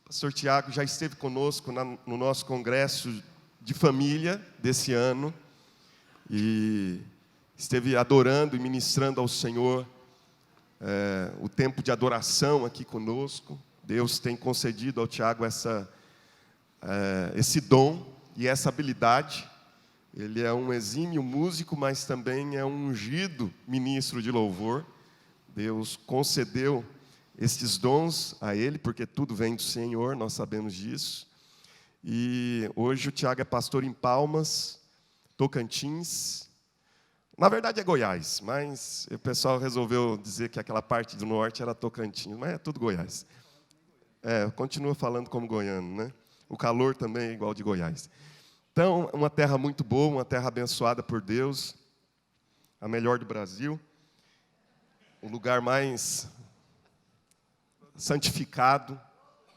pastor Tiago já esteve conosco no nosso congresso de família desse ano e esteve adorando e ministrando ao Senhor o tempo de adoração aqui conosco. Deus tem concedido ao Tiago esse dom e essa habilidade. Ele é um exímio músico, mas também é um ungido ministro de louvor. Deus concedeu estes dons a ele, porque tudo vem do Senhor, nós sabemos disso. E hoje o Tiago é pastor em Palmas, Tocantins. Na verdade é Goiás, mas o pessoal resolveu dizer que aquela parte do norte era Tocantins, mas é tudo Goiás. Continua falando como goiano, né? O calor também é igual de Goiás. Então, uma terra muito boa, uma terra abençoada por Deus, a melhor do Brasil, o lugar mais santificado,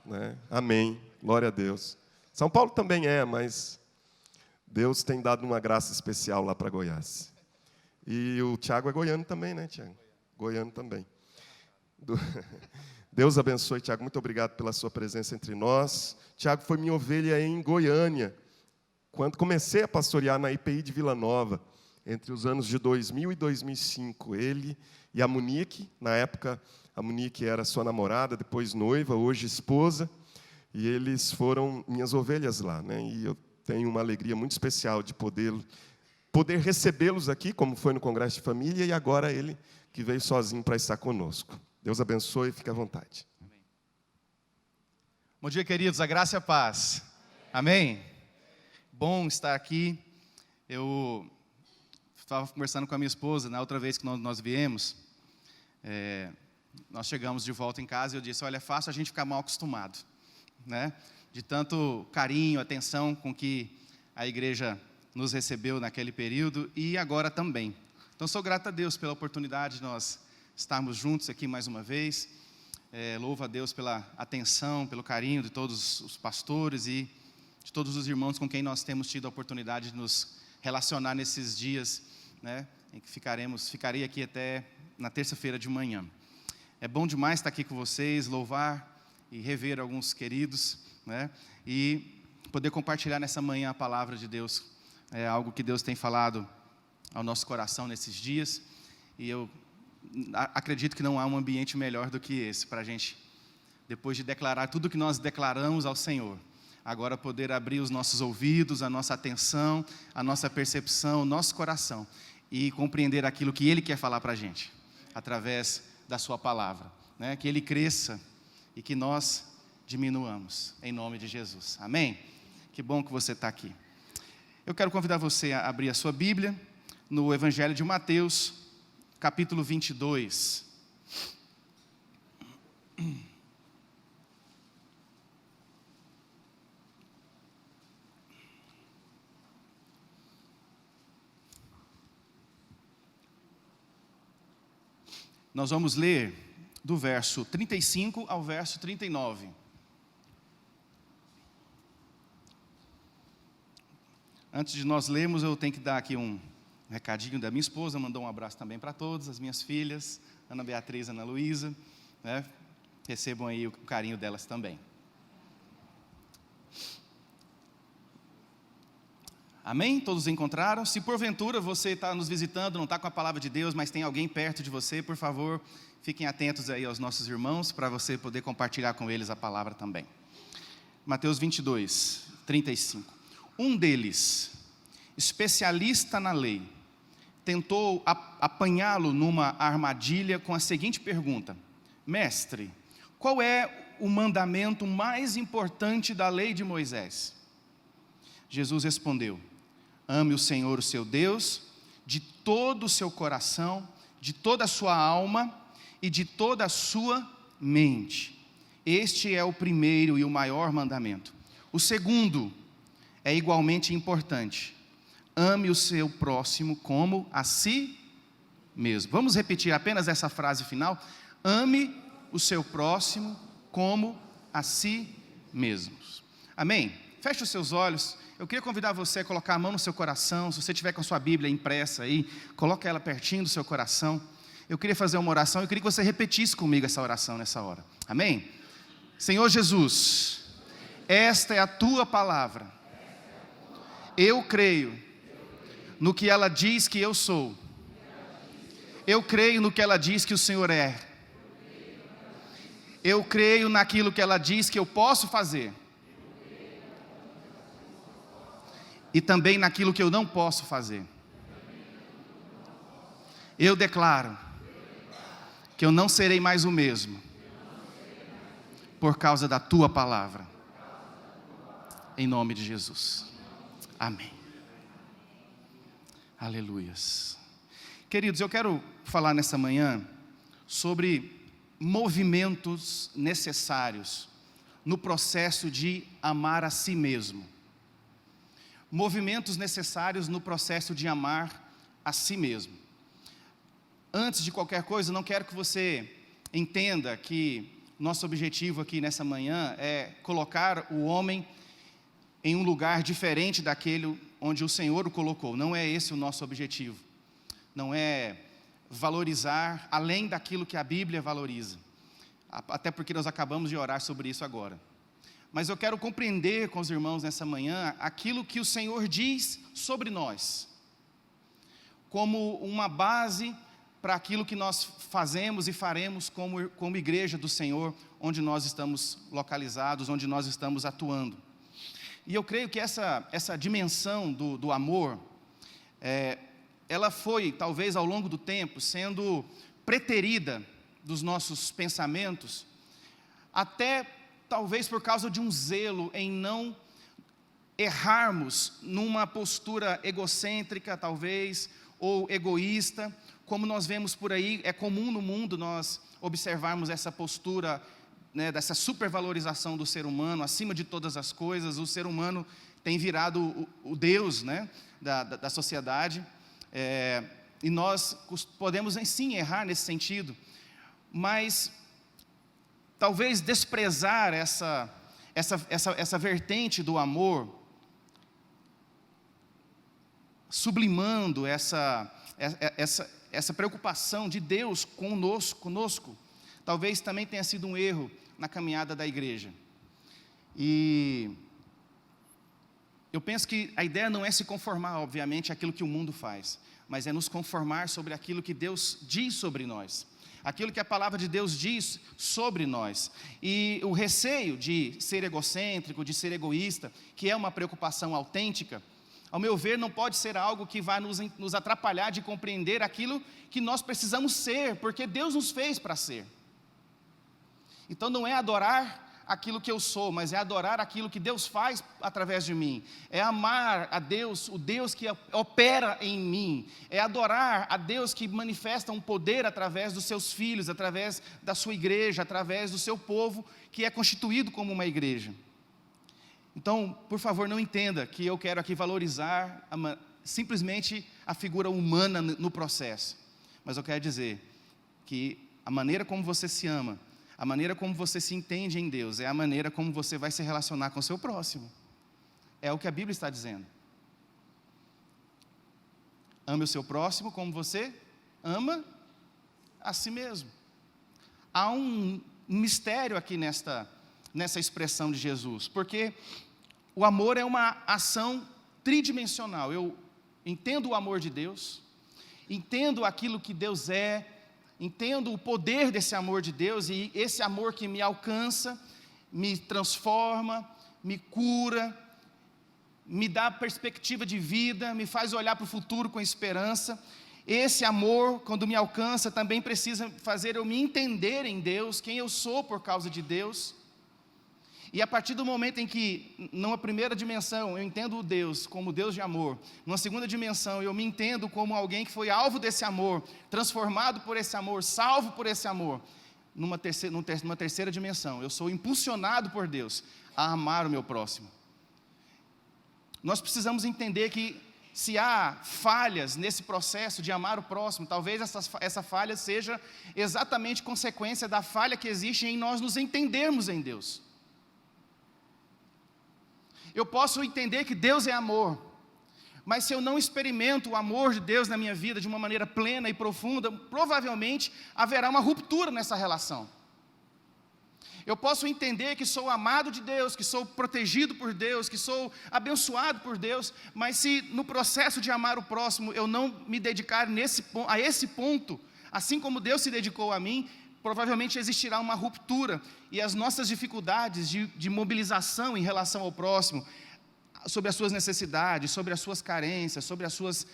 né? Amém, glória a Deus. São Paulo também mas Deus tem dado uma graça especial lá para Goiás. E o Tiago é goiano também, né, Tiago? Goiano também. Deus abençoe, Tiago, muito obrigado pela sua presença entre nós. Tiago foi minha ovelha em Goiânia, quando comecei a pastorear na IPI de Vila Nova, entre os anos de 2000 e 2005. Ele e a Monique, na época a Monique era sua namorada, depois noiva, hoje esposa, e eles foram minhas ovelhas lá, né? E eu tenho uma alegria muito especial de poder recebê-los aqui, como foi no Congresso de Família, e agora ele que veio sozinho para estar conosco. Deus abençoe e fique à vontade. Amém. Bom dia, queridos, a graça e a paz. Amém? Bom estar aqui. Eu estava conversando com a minha esposa, na outra vez que nós viemos, nós chegamos de volta em casa e eu disse, olha, é fácil a gente ficar mal acostumado, né? De tanto carinho, atenção com que a igreja nos recebeu naquele período e agora também. Então, sou grato a Deus pela oportunidade de nós estarmos juntos aqui mais uma vez. Louvo a Deus pela atenção, pelo carinho de todos os pastores e de todos os irmãos com quem nós temos tido a oportunidade de nos relacionar nesses dias, né, em que ficarei aqui até na terça-feira de manhã. É bom demais estar aqui com vocês, louvar e rever alguns queridos, né, e poder compartilhar nessa manhã a palavra de Deus. É algo que Deus tem falado ao nosso coração nesses dias, e eu acredito que não há um ambiente melhor do que esse, para a gente, depois de declarar tudo que nós declaramos ao Senhor, agora poder abrir os nossos ouvidos, a nossa atenção, a nossa percepção, o nosso coração, e compreender aquilo que Ele quer falar para a gente, através da sua palavra, né? Que Ele cresça e que nós diminuamos, em nome de Jesus, amém? Que bom que você está aqui. Eu quero convidar você a abrir a sua Bíblia, no Evangelho de Mateus, capítulo 22. Nós vamos ler do verso 35 ao verso 39. Antes de nós lermos, eu tenho que dar aqui um recadinho da minha esposa, mandou um abraço também para todos, as minhas filhas, Ana Beatriz, Ana Luísa, né? Recebam aí o carinho delas também. Amém? Todos encontraram? Se porventura você está nos visitando, não está com a palavra de Deus, mas tem alguém perto de você, por favor, fiquem atentos aí aos nossos irmãos, para você poder compartilhar com eles a palavra também. Mateus 22, 35. Um deles, especialista na lei, tentou apanhá-lo numa armadilha com a seguinte pergunta: Mestre, qual é o mandamento mais importante da lei de Moisés? Jesus respondeu: ame o Senhor, o seu Deus, de todo o seu coração, de toda a sua alma e de toda a sua mente. Este é o primeiro e o maior mandamento. O segundo é igualmente importante: ame o seu próximo como a si mesmo. Vamos repetir apenas essa frase final: ame o seu próximo como a si mesmos. Amém? Feche os seus olhos. Eu queria convidar você a colocar a mão no seu coração. Se você tiver com a sua Bíblia impressa aí, coloque ela pertinho do seu coração. Eu queria fazer uma oração. Eu queria que você repetisse comigo essa oração nessa hora. Amém? Senhor Jesus, esta é a tua palavra. Eu creio no que ela diz que eu sou. Eu creio no que ela diz que o Senhor é. Eu creio naquilo que ela diz que eu posso fazer. E também naquilo que eu não posso fazer. Eu declaro que eu não serei mais o mesmo por causa da tua palavra. Em nome de Jesus. Amém. Aleluias. Queridos, eu quero falar nessa manhã sobre movimentos necessários no processo de amar a si mesmo. Movimentos necessários no processo de amar a si mesmo. Antes de qualquer coisa, não quero que você entenda que nosso objetivo aqui nessa manhã é colocar o homem em um lugar diferente daquele onde o Senhor o colocou. Não é esse o nosso objetivo. Não é valorizar além daquilo que a Bíblia valoriza. Até porque nós acabamos de orar sobre isso agora. Mas eu quero compreender com os irmãos nessa manhã aquilo que o Senhor diz sobre nós, como uma base para aquilo que nós fazemos e faremos como igreja do Senhor, onde nós estamos localizados, onde nós estamos atuando. E eu creio que essa dimensão do amor, ela foi, talvez ao longo do tempo, sendo preterida dos nossos pensamentos, até talvez por causa de um zelo em não errarmos numa postura egocêntrica, talvez, ou egoísta, como nós vemos por aí. É comum no mundo nós observarmos essa postura, né, dessa supervalorização do ser humano, acima de todas as coisas. O ser humano tem virado o Deus, né, da sociedade, e nós podemos sim errar nesse sentido, mas talvez desprezar essa vertente do amor, sublimando essa preocupação de Deus conosco, talvez também tenha sido um erro na caminhada da igreja. E eu penso que a ideia não é se conformar, obviamente, àquilo que o mundo faz, mas é nos conformar sobre aquilo que Deus diz sobre nós, aquilo que a palavra de Deus diz sobre nós. E o receio de ser egocêntrico, de ser egoísta, que é uma preocupação autêntica, ao meu ver, não pode ser algo que vai nos atrapalhar de compreender aquilo que nós precisamos ser, porque Deus nos fez para ser. Então não é adorar aquilo que eu sou, mas é adorar aquilo que Deus faz através de mim. É amar a Deus, o Deus que opera em mim. É adorar a Deus que manifesta um poder através dos seus filhos, através da sua igreja, através do seu povo, que é constituído como uma igreja. Então, por favor, não entenda que eu quero aqui valorizar simplesmente a figura humana no processo. Mas eu quero dizer que a maneira como você se ama, a maneira como você se entende em Deus, é a maneira como você vai se relacionar com o seu próximo. É o que a Bíblia está dizendo. Ame o seu próximo como você ama a si mesmo. Há um mistério aqui nessa expressão de Jesus, porque o amor é uma ação tridimensional. Eu entendo o amor de Deus, entendo aquilo que Deus é, entendo o poder desse amor de Deus, e esse amor que me alcança, me transforma, me cura, me dá perspectiva de vida, me faz olhar para o futuro com esperança. Esse amor, quando me alcança, também precisa fazer eu me entender em Deus, quem eu sou por causa de Deus. E a partir do momento em que, numa primeira dimensão, eu entendo o Deus como Deus de amor, numa segunda dimensão, eu me entendo como alguém que foi alvo desse amor, transformado por esse amor, salvo por esse amor, numa terceira dimensão, eu sou impulsionado por Deus a amar o meu próximo. Nós precisamos entender que, se há falhas nesse processo de amar o próximo, talvez essa falha seja exatamente consequência da falha que existe em nós nos entendermos em Deus. Eu posso entender que Deus é amor, mas se eu não experimento o amor de Deus na minha vida de uma maneira plena e profunda, provavelmente haverá uma ruptura nessa relação. Eu posso entender que sou amado de Deus, que sou protegido por Deus, que sou abençoado por Deus, mas se no processo de amar o próximo eu não me dedicar a esse ponto, assim como Deus se dedicou a mim, provavelmente existirá uma ruptura, e as nossas dificuldades de mobilização em relação ao próximo, sobre as suas necessidades, sobre as suas carências, sobre as suas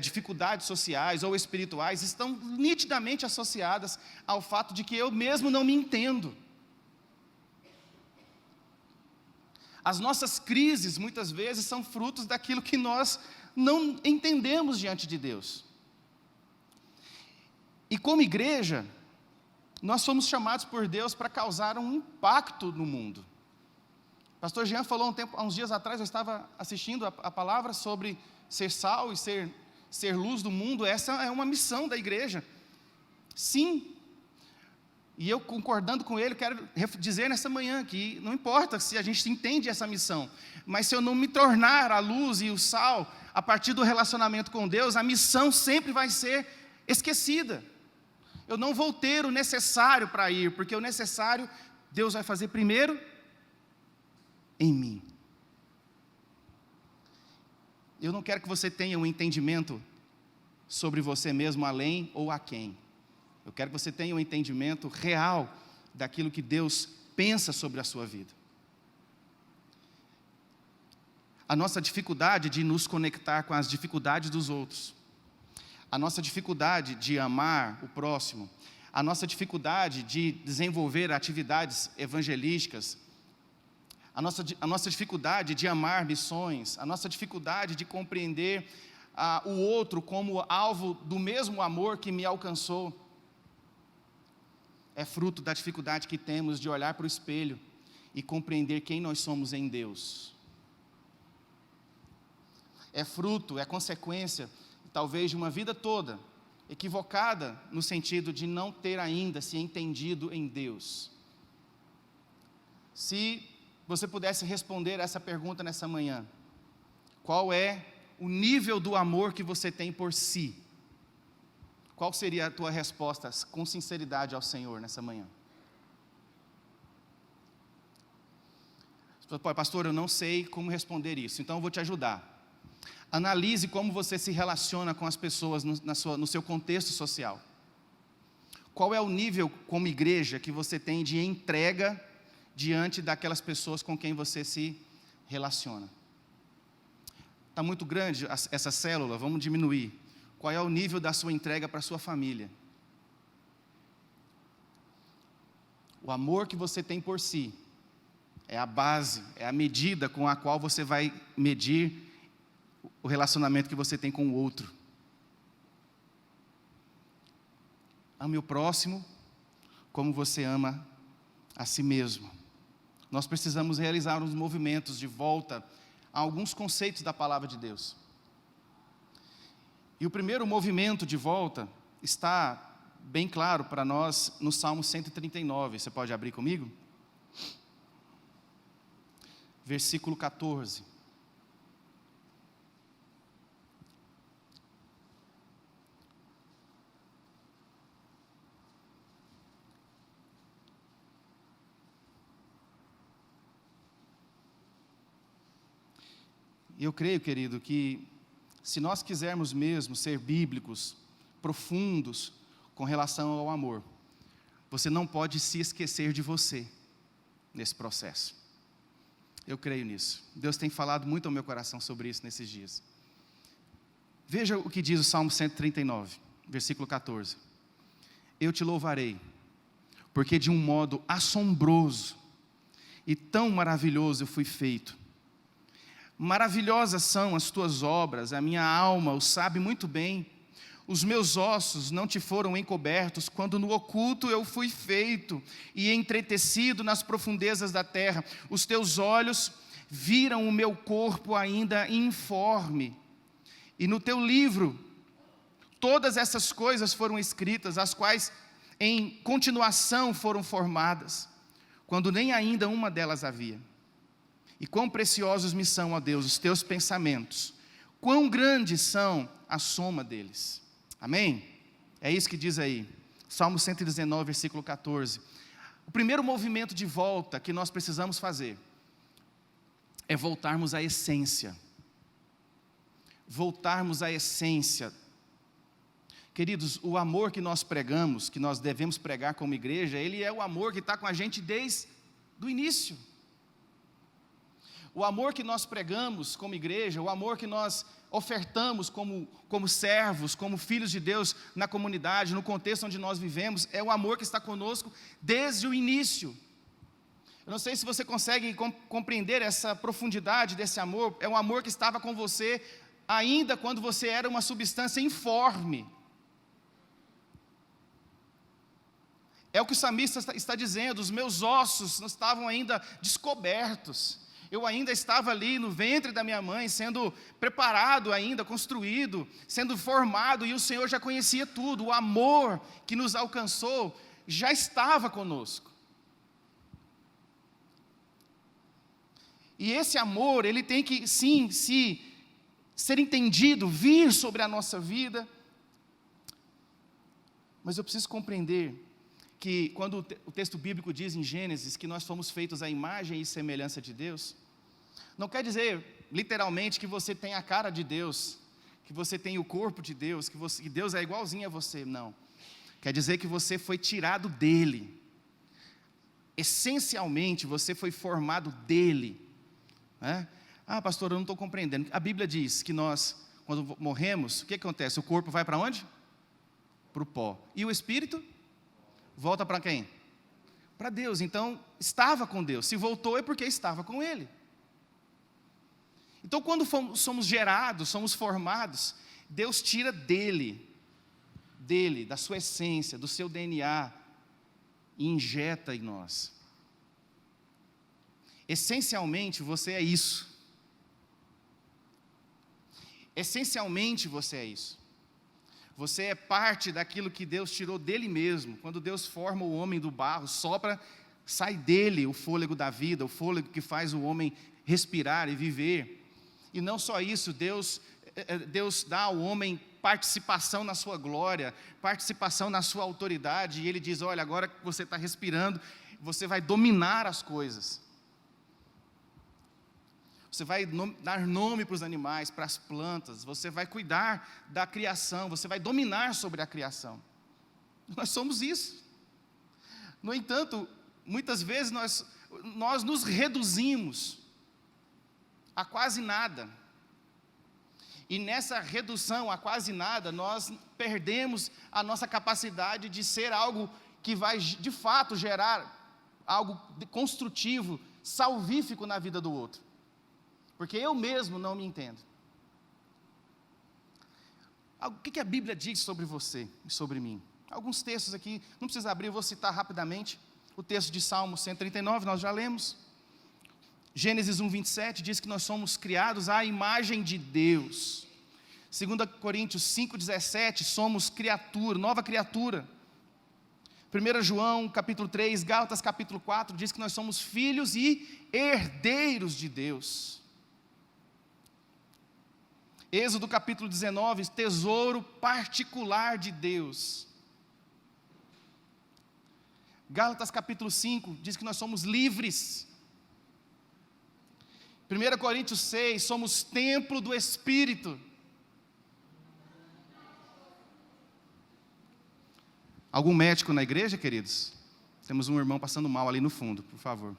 dificuldades sociais ou espirituais, estão nitidamente associadas ao fato de que eu mesmo não me entendo. As nossas crises, muitas vezes, são frutos daquilo que nós não entendemos diante de Deus. E como igreja, nós somos chamados por Deus para causar um impacto no mundo. O pastor Jean falou há uns dias atrás, eu estava assistindo a palavra sobre ser sal e ser luz do mundo. Essa é uma missão da igreja. Sim. E eu, concordando com ele, quero dizer nessa manhã que não importa se a gente entende essa missão, mas se eu não me tornar a luz e o sal a partir do relacionamento com Deus, a missão sempre vai ser esquecida. Eu não vou ter o necessário para ir, porque o necessário Deus vai fazer primeiro em mim. Eu não quero que você tenha um entendimento sobre você mesmo além ou aquém. Eu quero que você tenha um entendimento real daquilo que Deus pensa sobre a sua vida. A nossa dificuldade de nos conectar com as dificuldades dos outros, a nossa dificuldade de amar o próximo, a nossa dificuldade de desenvolver atividades evangelísticas, a nossa dificuldade de amar missões, a nossa dificuldade de compreender o outro como alvo do mesmo amor que me alcançou, é fruto da dificuldade que temos de olhar para o espelho e compreender quem nós somos em Deus. É fruto, é consequência, talvez, de uma vida toda equivocada no sentido de não ter ainda se entendido em Deus. Se você pudesse responder essa pergunta nessa manhã, qual é o nível do amor que você tem por si? Qual seria a tua resposta com sinceridade ao Senhor nessa manhã? Você fala, pastor, eu não sei como responder isso, então eu vou te ajudar. Analise como você se relaciona com as pessoas no seu contexto social. Qual é o nível como igreja que você tem de entrega diante daquelas pessoas com quem você se relaciona? Está muito grande essa célula, vamos diminuir. Qual é o nível da sua entrega para a sua família? O amor que você tem por si é a base, é a medida com a qual você vai medir o relacionamento que você tem com o outro. Ame o próximo como você ama a si mesmo. Nós precisamos realizar uns movimentos de volta a alguns conceitos da palavra de Deus. E o primeiro movimento de volta está bem claro para nós no Salmo 139. Você pode abrir comigo? Versículo 14. E eu creio, querido, que se nós quisermos mesmo ser bíblicos, profundos com relação ao amor, você não pode se esquecer de você nesse processo. Eu creio nisso. Deus tem falado muito ao meu coração sobre isso nesses dias. Veja o que diz o Salmo 139, versículo 14. Eu te louvarei, porque de um modo assombroso e tão maravilhoso eu fui feito. Maravilhosas são as tuas obras, a minha alma o sabe muito bem. Os meus ossos não te foram encobertos, quando no oculto eu fui feito e entretecido nas profundezas da terra. Os teus olhos viram o meu corpo ainda informe. E no teu livro, todas essas coisas foram escritas, as quais em continuação foram formadas, quando nem ainda uma delas havia. E quão preciosos me são, ó Deus, os teus pensamentos, quão grandes são a soma deles. Amém? É isso que diz aí, Salmo 119, versículo 14. O primeiro movimento de volta que nós precisamos fazer é voltarmos à essência. Voltarmos à essência. Queridos, o amor que nós pregamos, que nós devemos pregar como igreja, ele é o amor que está com a gente desde o início. O amor que nós pregamos como igreja, o amor que nós ofertamos como servos, como filhos de Deus na comunidade, no contexto onde nós vivemos, é o amor que está conosco desde o início. Eu não sei se você consegue compreender essa profundidade desse amor. É um amor que estava com você ainda quando você era uma substância informe. É o que o salmista está dizendo: os meus ossos não estavam ainda descobertos. Eu ainda estava ali no ventre da minha mãe, sendo preparado ainda, construído, sendo formado, e o Senhor já conhecia tudo. O amor que nos alcançou já estava conosco. E esse amor, ele tem que, sim, ser entendido, vir sobre a nossa vida. Mas eu preciso compreender que quando o texto bíblico diz em Gênesis que nós fomos feitos à imagem e semelhança de Deus, não quer dizer literalmente que você tem a cara de Deus, que você tem o corpo de Deus, que Deus é igualzinho a você, não. Quer dizer que você foi tirado dele. Essencialmente você foi formado dele, né? Ah, pastor, eu não estou compreendendo. A Bíblia diz que nós, quando morremos, o que acontece? O corpo vai para onde? Para o pó. E o espírito? Volta para quem? Para Deus. Então, estava com Deus. Se voltou é porque estava com Ele. Então, quando somos gerados, somos formados, Deus tira dele, da sua essência, do seu DNA, e injeta em nós. Essencialmente, você é isso. Essencialmente, você é isso. Você é parte daquilo que Deus tirou dele mesmo. Quando Deus forma o homem do barro, sopra, sai dele o fôlego da vida, o fôlego que faz o homem respirar e viver. E não só isso, Deus dá ao homem participação na sua glória, participação na sua autoridade, e Ele diz: olha, agora que você está respirando, você vai dominar as coisas. Você vai dar nome para os animais, para as plantas, você vai cuidar da criação, você vai dominar sobre a criação. Nós somos isso. No entanto, muitas vezes nós nos reduzimos a quase nada. E nessa redução a quase nada, nós perdemos a nossa capacidade de ser algo que vai, de fato, gerar algo construtivo, salvífico na vida do outro. Porque eu mesmo não me entendo. O que a Bíblia diz sobre você e sobre mim? Alguns textos aqui, não precisa abrir, eu vou citar rapidamente. O texto de Salmo 139, nós já lemos. Gênesis 1, 27, diz que nós somos criados à imagem de Deus. 2 Coríntios 5, 17, somos criatura, nova criatura. 1 João capítulo 3, Gálatas capítulo 4, diz que nós somos filhos e herdeiros de Deus. Êxodo capítulo 19, tesouro particular de Deus. Gálatas capítulo 5, diz que nós somos livres. 1 Coríntios 6, somos templo do Espírito. Algum médico na igreja, queridos? Temos um irmão passando mal ali no fundo, por favor.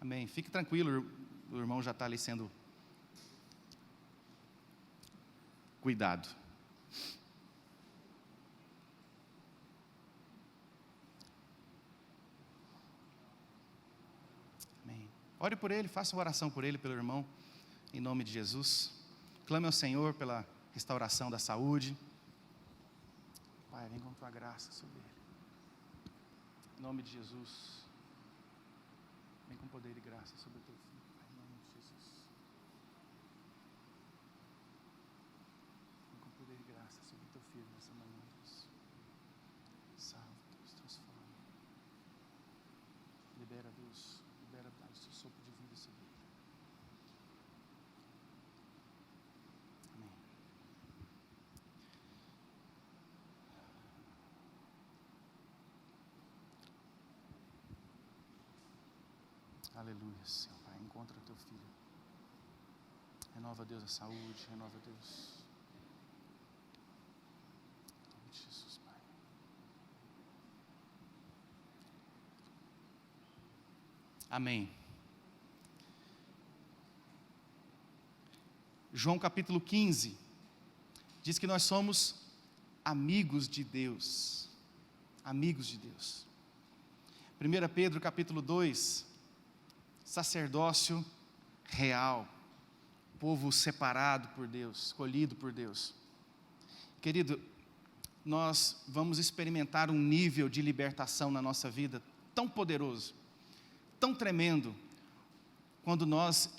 Amém. Fique tranquilo, o irmão já está ali sendo cuidado. Amém. Ore por ele, faça uma oração por ele, pelo irmão, em nome de Jesus. Clame ao Senhor pela restauração da saúde. Pai, vem com tua graça sobre ele. Em nome de Jesus. Vem com poder e graça sobre o teu filho, Pai, em nome de Jesus. Vem com poder e graça sobre o teu filho nessa manhã, Deus. Salva, Deus, transforma. Libera, Deus, libera o seu sopro de vida sobre ele. Aleluia, Senhor, Pai. Encontra o teu filho. Renova, Deus, a saúde. Renova, Deus. Em nome de Jesus, Pai. Amém. João capítulo 15 diz que nós somos amigos de Deus. Amigos de Deus. 1 Pedro capítulo 2, sacerdócio real, povo separado por Deus, escolhido por Deus. Querido, nós vamos experimentar um nível de libertação na nossa vida tão poderoso, tão tremendo, quando nós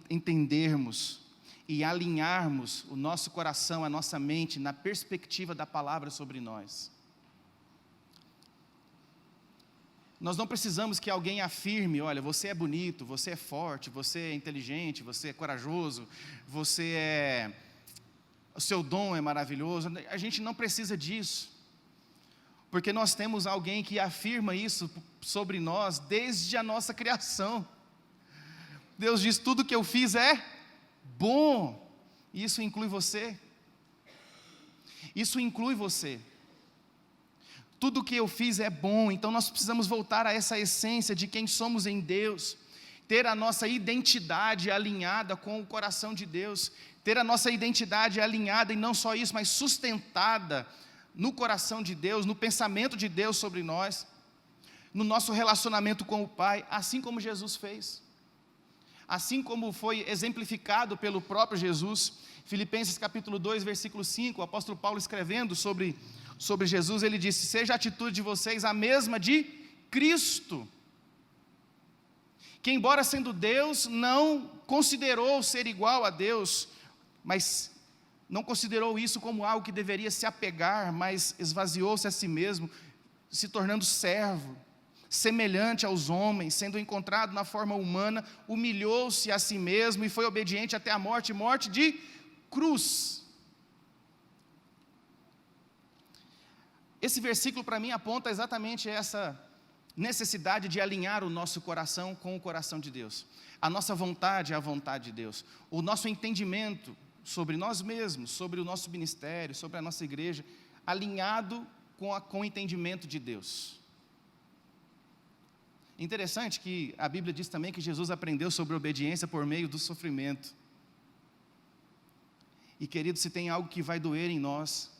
entendermos e alinharmos o nosso coração, a nossa mente, na perspectiva da palavra sobre nós. Nós não precisamos que alguém afirme, olha, você é bonito, você é forte, você é inteligente, você é corajoso, o seu dom é maravilhoso. A gente não precisa disso, porque nós temos alguém que afirma isso sobre nós desde a nossa criação. Deus diz, tudo que eu fiz é bom, e isso inclui você. Isso inclui você. Tudo o que eu fiz é bom, então nós precisamos voltar a essa essência de quem somos em Deus, ter a nossa identidade alinhada com o coração de Deus, ter a nossa identidade alinhada, e não só isso, mas sustentada no coração de Deus, no pensamento de Deus sobre nós, no nosso relacionamento com o Pai, assim como Jesus fez, assim como foi exemplificado pelo próprio Jesus. Filipenses capítulo 2, versículo 5, o apóstolo Paulo escrevendo sobre Jesus, ele disse, seja a atitude de vocês a mesma de Cristo, que embora sendo Deus, não considerou ser igual a Deus, mas não considerou isso como algo que deveria se apegar, mas esvaziou-se a si mesmo, se tornando servo, semelhante aos homens, sendo encontrado na forma humana, humilhou-se a si mesmo e foi obediente até a morte, morte de cruz. Esse versículo para mim aponta exatamente essa necessidade de alinhar o nosso coração com o coração de Deus. A nossa vontade é a vontade de Deus. O nosso entendimento sobre nós mesmos, sobre o nosso ministério, sobre a nossa igreja, alinhado com o entendimento de Deus. Interessante que a Bíblia diz também que Jesus aprendeu sobre obediência por meio do sofrimento. E querido, se tem algo que vai doer em nós,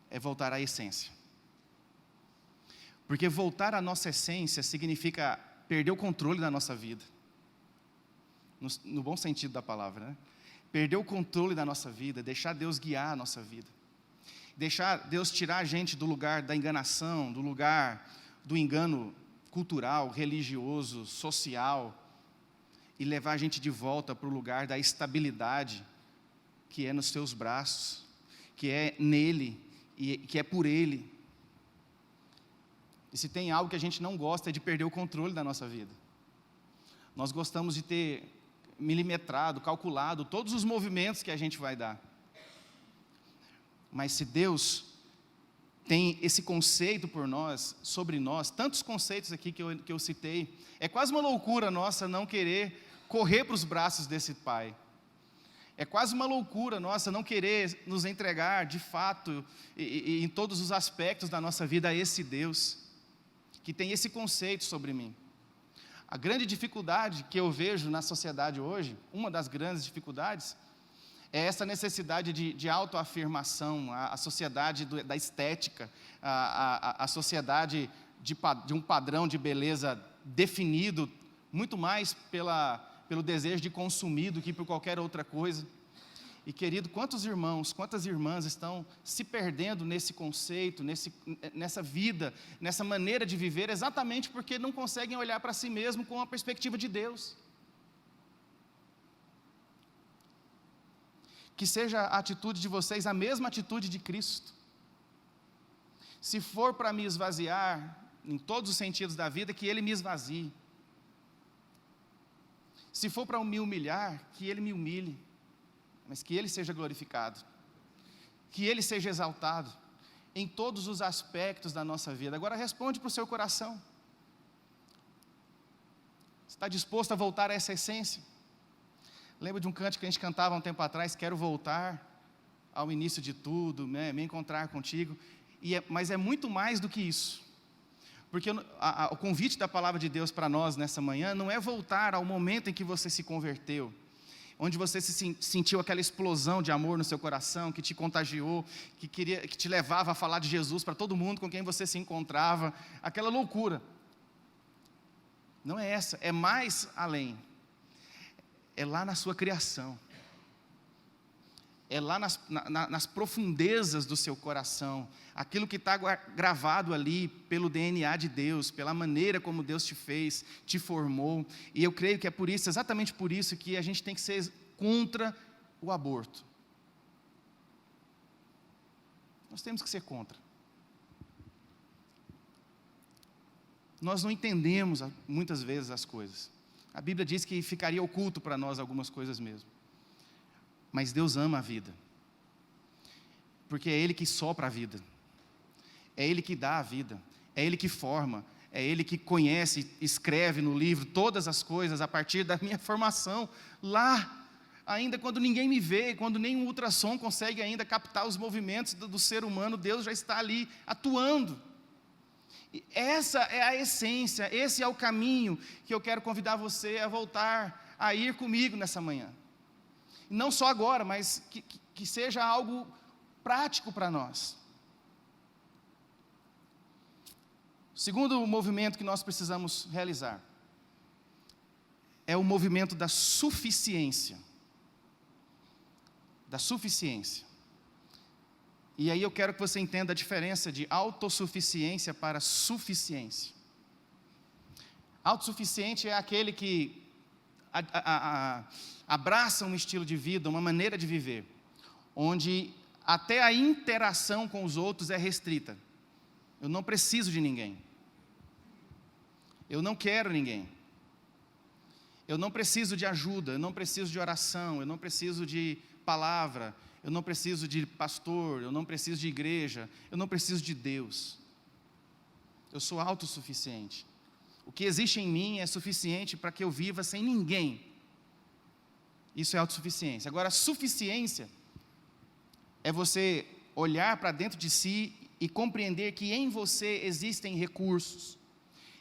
é voltar à essência. Porque voltar à nossa essência significa perder o controle da nossa vida. No bom sentido da palavra, né? Perder o controle da nossa vida, deixar Deus guiar a nossa vida. Deixar Deus tirar a gente do lugar da enganação, do lugar do engano cultural, religioso, social, e levar a gente de volta para o lugar da estabilidade, que é nos seus braços, que é nele, e que é por Ele. E se tem algo que a gente não gosta é de perder o controle da nossa vida. Nós gostamos de ter milimetrado, calculado todos os movimentos que a gente vai dar. Mas se Deus tem esse conceito por nós, sobre nós, tantos conceitos aqui que eu citei, é quase uma loucura nossa não querer correr para os braços desse Pai. É quase uma loucura nossa não querer nos entregar de fato e em todos os aspectos da nossa vida a esse Deus, que tem esse conceito sobre mim. A grande dificuldade que eu vejo na sociedade hoje, uma das grandes dificuldades, é essa necessidade de autoafirmação, a sociedade da estética, a sociedade de um padrão de beleza definido, muito mais pelo desejo de consumir do que por qualquer outra coisa. E querido, quantos irmãos, quantas irmãs estão se perdendo nesse conceito, nessa vida, nessa maneira de viver, exatamente porque não conseguem olhar para si mesmo com a perspectiva de Deus. Que seja a atitude de vocês a mesma atitude de Cristo. Se for para me esvaziar, em todos os sentidos da vida, que Ele me esvazie. Se for para me humilhar, que Ele me humilhe, mas que Ele seja glorificado, que Ele seja exaltado, em todos os aspectos da nossa vida. Agora responde para o seu coração, está disposto a voltar a essa essência? Lembro de um cântico que a gente cantava há um tempo atrás, quero voltar ao início de tudo, né, me encontrar contigo, mas é muito mais do que isso, porque o convite da palavra de Deus para nós nessa manhã não é voltar ao momento em que você se converteu, onde você sentiu aquela explosão de amor no seu coração, que te contagiou, que te levava a falar de Jesus para todo mundo com quem você se encontrava, aquela loucura. Não é essa, é mais além, é lá na sua criação, é lá nas profundezas do seu coração, aquilo que está gravado ali pelo DNA de Deus, pela maneira como Deus te fez, te formou, e eu creio que é por isso, exatamente por isso, que a gente tem que ser contra o aborto. Nós temos que ser contra. Nós não entendemos muitas vezes as coisas. A Bíblia diz que ficaria oculto para nós algumas coisas mesmo. Mas Deus ama a vida, porque é Ele que sopra a vida, é Ele que dá a vida, é Ele que forma, é Ele que conhece, escreve no livro todas as coisas a partir da minha formação, lá, ainda quando ninguém me vê, quando nem um ultrassom consegue ainda captar os movimentos do ser humano, Deus já está ali atuando. E essa é a essência, esse é o caminho que eu quero convidar você a voltar, a ir comigo nessa manhã. Não só agora, mas que seja algo prático para nós. O segundo movimento que nós precisamos realizar é o movimento da suficiência. Da suficiência. E aí eu quero que você entenda a diferença de autossuficiência para suficiência. Autossuficiente é aquele que abraça um estilo de vida, uma maneira de viver, onde até a interação com os outros é restrita. Eu não preciso de ninguém. Eu não quero ninguém. Eu não preciso de ajuda, eu não preciso de oração, eu não preciso de palavra, eu não preciso de pastor, eu não preciso de igreja, eu não preciso de Deus. Eu sou autossuficiente. O que existe em mim é suficiente para que eu viva sem ninguém. Isso é autossuficiência. Agora, suficiência é você olhar para dentro de si e compreender que em você existem recursos,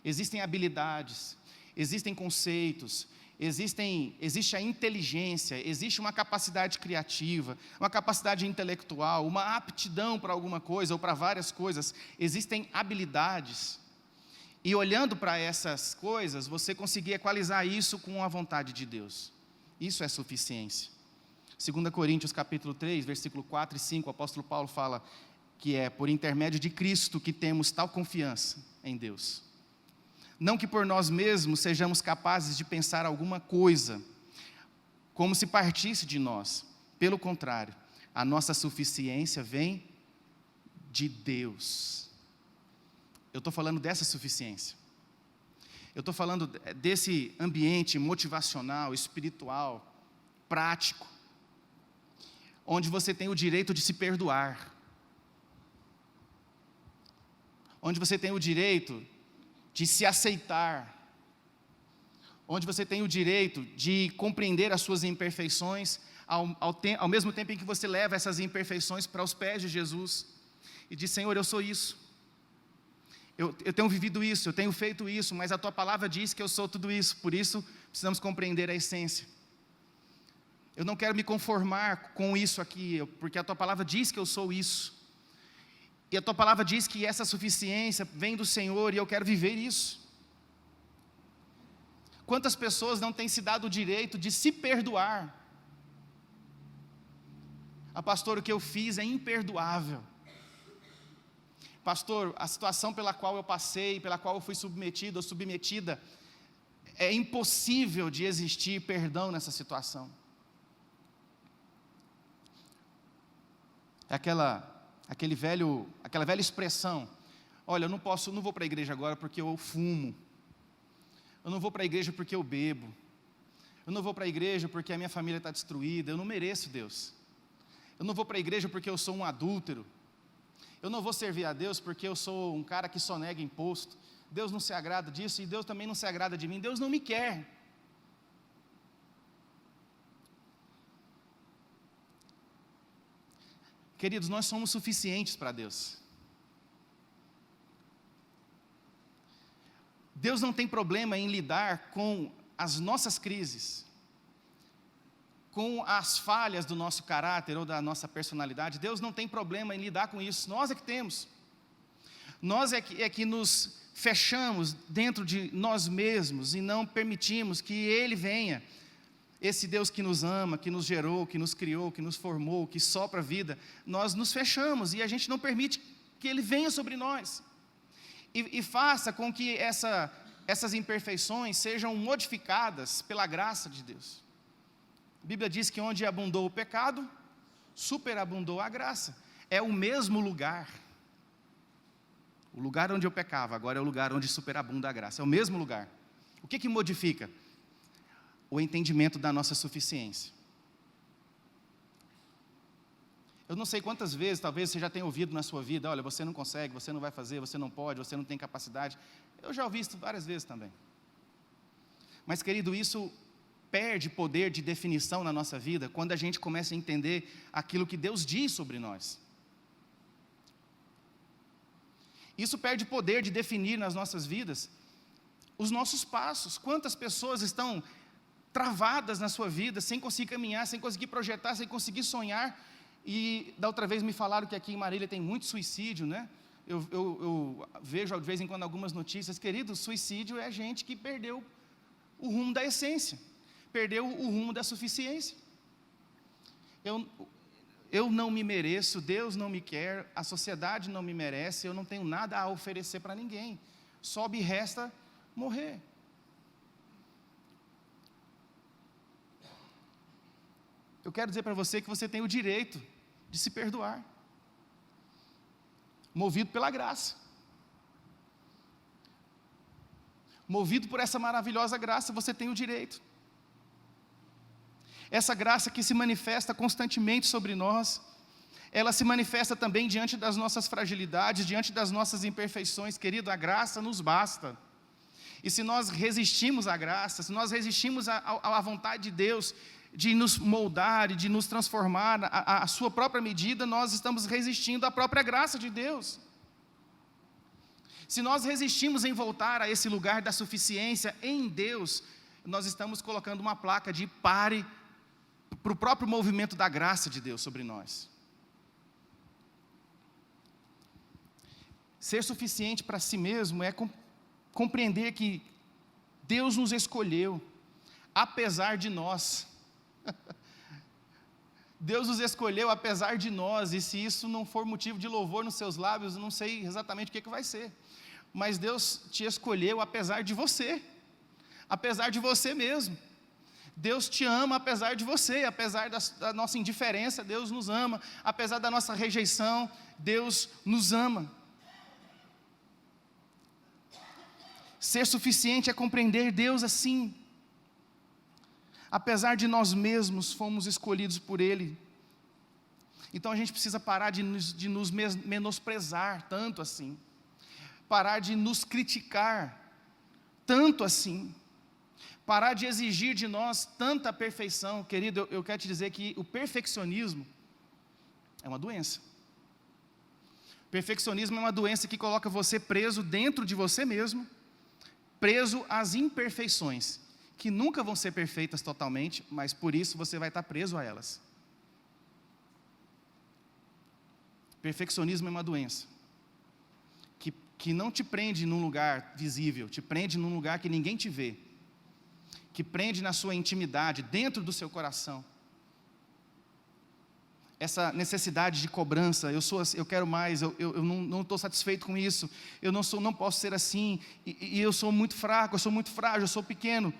existem habilidades, existem conceitos, existe a inteligência, existe uma capacidade criativa, uma capacidade intelectual, uma aptidão para alguma coisa ou para várias coisas, existem habilidades. E olhando para essas coisas, você conseguir equalizar isso com a vontade de Deus. Isso é suficiência. 2 Coríntios capítulo 3, versículo 4 e 5, o apóstolo Paulo fala que é por intermédio de Cristo que temos tal confiança em Deus. Não que por nós mesmos sejamos capazes de pensar alguma coisa, como se partisse de nós. Pelo contrário, a nossa suficiência vem de Deus. Eu estou falando dessa suficiência. Eu estou falando desse ambiente motivacional, espiritual, prático, onde você tem o direito de se perdoar, onde você tem o direito de se aceitar, onde você tem o direito de compreender as suas imperfeições, ao mesmo tempo em que você leva essas imperfeições para os pés de Jesus, e diz: Senhor, eu sou isso, eu tenho vivido isso, eu tenho feito isso, mas a Tua palavra diz que eu sou tudo isso, por isso precisamos compreender a essência. Eu não quero me conformar com isso aqui, porque a Tua palavra diz que eu sou isso, e a Tua palavra diz que essa suficiência vem do Senhor, e eu quero viver isso. Quantas pessoas não têm se dado o direito de se perdoar? Pastor, o que eu fiz é imperdoável. Pastor, a situação pela qual eu passei, pela qual eu fui submetido ou submetida, é impossível de existir perdão nessa situação. É aquela velha expressão: olha, eu não vou para a igreja agora porque eu fumo, eu não vou para a igreja porque eu bebo, eu não vou para a igreja porque a minha família está destruída, eu não mereço Deus, eu não vou para a igreja porque eu sou um adúltero, eu não vou servir a Deus porque eu sou um cara que sonega imposto. Deus não se agrada disso e Deus também não se agrada de mim. Deus não me quer. Queridos, nós somos suficientes para Deus. Deus não tem problema em lidar com as nossas crises, com as falhas do nosso caráter ou da nossa personalidade. Deus não tem problema em lidar com isso. Nós é que temos. Nós é que nos fechamos dentro de nós mesmos e não permitimos que Ele venha. Esse Deus que nos ama, que nos gerou, que nos criou, que nos formou, que sopra a vida, nós nos fechamos e a gente não permite que Ele venha sobre nós. E faça com que essas imperfeições sejam modificadas pela graça de Deus. A Bíblia diz que onde abundou o pecado, superabundou a graça. É o mesmo lugar. O lugar onde eu pecava, agora é o lugar onde superabunda a graça. É o mesmo lugar. O que modifica? O entendimento da nossa suficiência. Eu não sei quantas vezes, talvez você já tenha ouvido na sua vida, olha, você não consegue, você não vai fazer, você não pode, você não tem capacidade. Eu já ouvi isso várias vezes também. Mas, querido, isso perde poder de definição na nossa vida quando a gente começa a entender aquilo que Deus diz sobre nós. Isso perde poder de definir nas nossas vidas os nossos passos. Quantas pessoas estão travadas na sua vida, sem conseguir caminhar, sem conseguir projetar, sem conseguir sonhar. E da outra vez me falaram que aqui em Marília tem muito suicídio, né? Eu vejo de vez em quando algumas notícias. Querido, suicídio é gente que perdeu o rumo da essência, perdeu o rumo da suficiência. Eu não me mereço, Deus não me quer, a sociedade não me merece, eu não tenho nada a oferecer para ninguém, só me resta morrer. Eu quero dizer para você que você tem o direito de se perdoar, movido pela graça, movido por essa maravilhosa graça, você tem o direito. Essa graça que se manifesta constantemente sobre nós, ela se manifesta também diante das nossas fragilidades, diante das nossas imperfeições. Querido, a graça nos basta. E se nós resistimos à graça, se nós resistimos à vontade de Deus, de nos moldar e de nos transformar à sua própria medida, nós estamos resistindo à própria graça de Deus. Se nós resistimos em voltar a esse lugar da suficiência em Deus, nós estamos colocando uma placa de pare para o próprio movimento da graça de Deus sobre nós. Ser suficiente para si mesmo é compreender que Deus nos escolheu, apesar de nós. Deus nos escolheu apesar de nós, e se isso não for motivo de louvor nos seus lábios, eu não sei exatamente o que vai ser. Mas Deus te escolheu apesar de você mesmo. Deus te ama apesar de você, apesar da nossa indiferença, Deus nos ama, apesar da nossa rejeição, Deus nos ama. Ser suficiente é compreender Deus assim. Apesar de nós mesmos fomos escolhidos por Ele. Então a gente precisa parar de nos menosprezar tanto assim. Parar de nos criticar tanto assim. Parar de exigir de nós tanta perfeição. Querido, eu quero te dizer que o perfeccionismo é uma doença. Perfeccionismo é uma doença que coloca você preso dentro de você mesmo, preso às imperfeições, que nunca vão ser perfeitas totalmente, mas por isso você vai estar preso a elas. Perfeccionismo é uma doença que não te prende num lugar visível, te prende num lugar que ninguém te vê, que prende na sua intimidade, dentro do seu coração. Essa necessidade de cobrança, eu quero mais, eu não estou satisfeito com isso, eu não posso ser assim, e eu sou muito fraco, eu sou muito frágil, eu sou pequeno.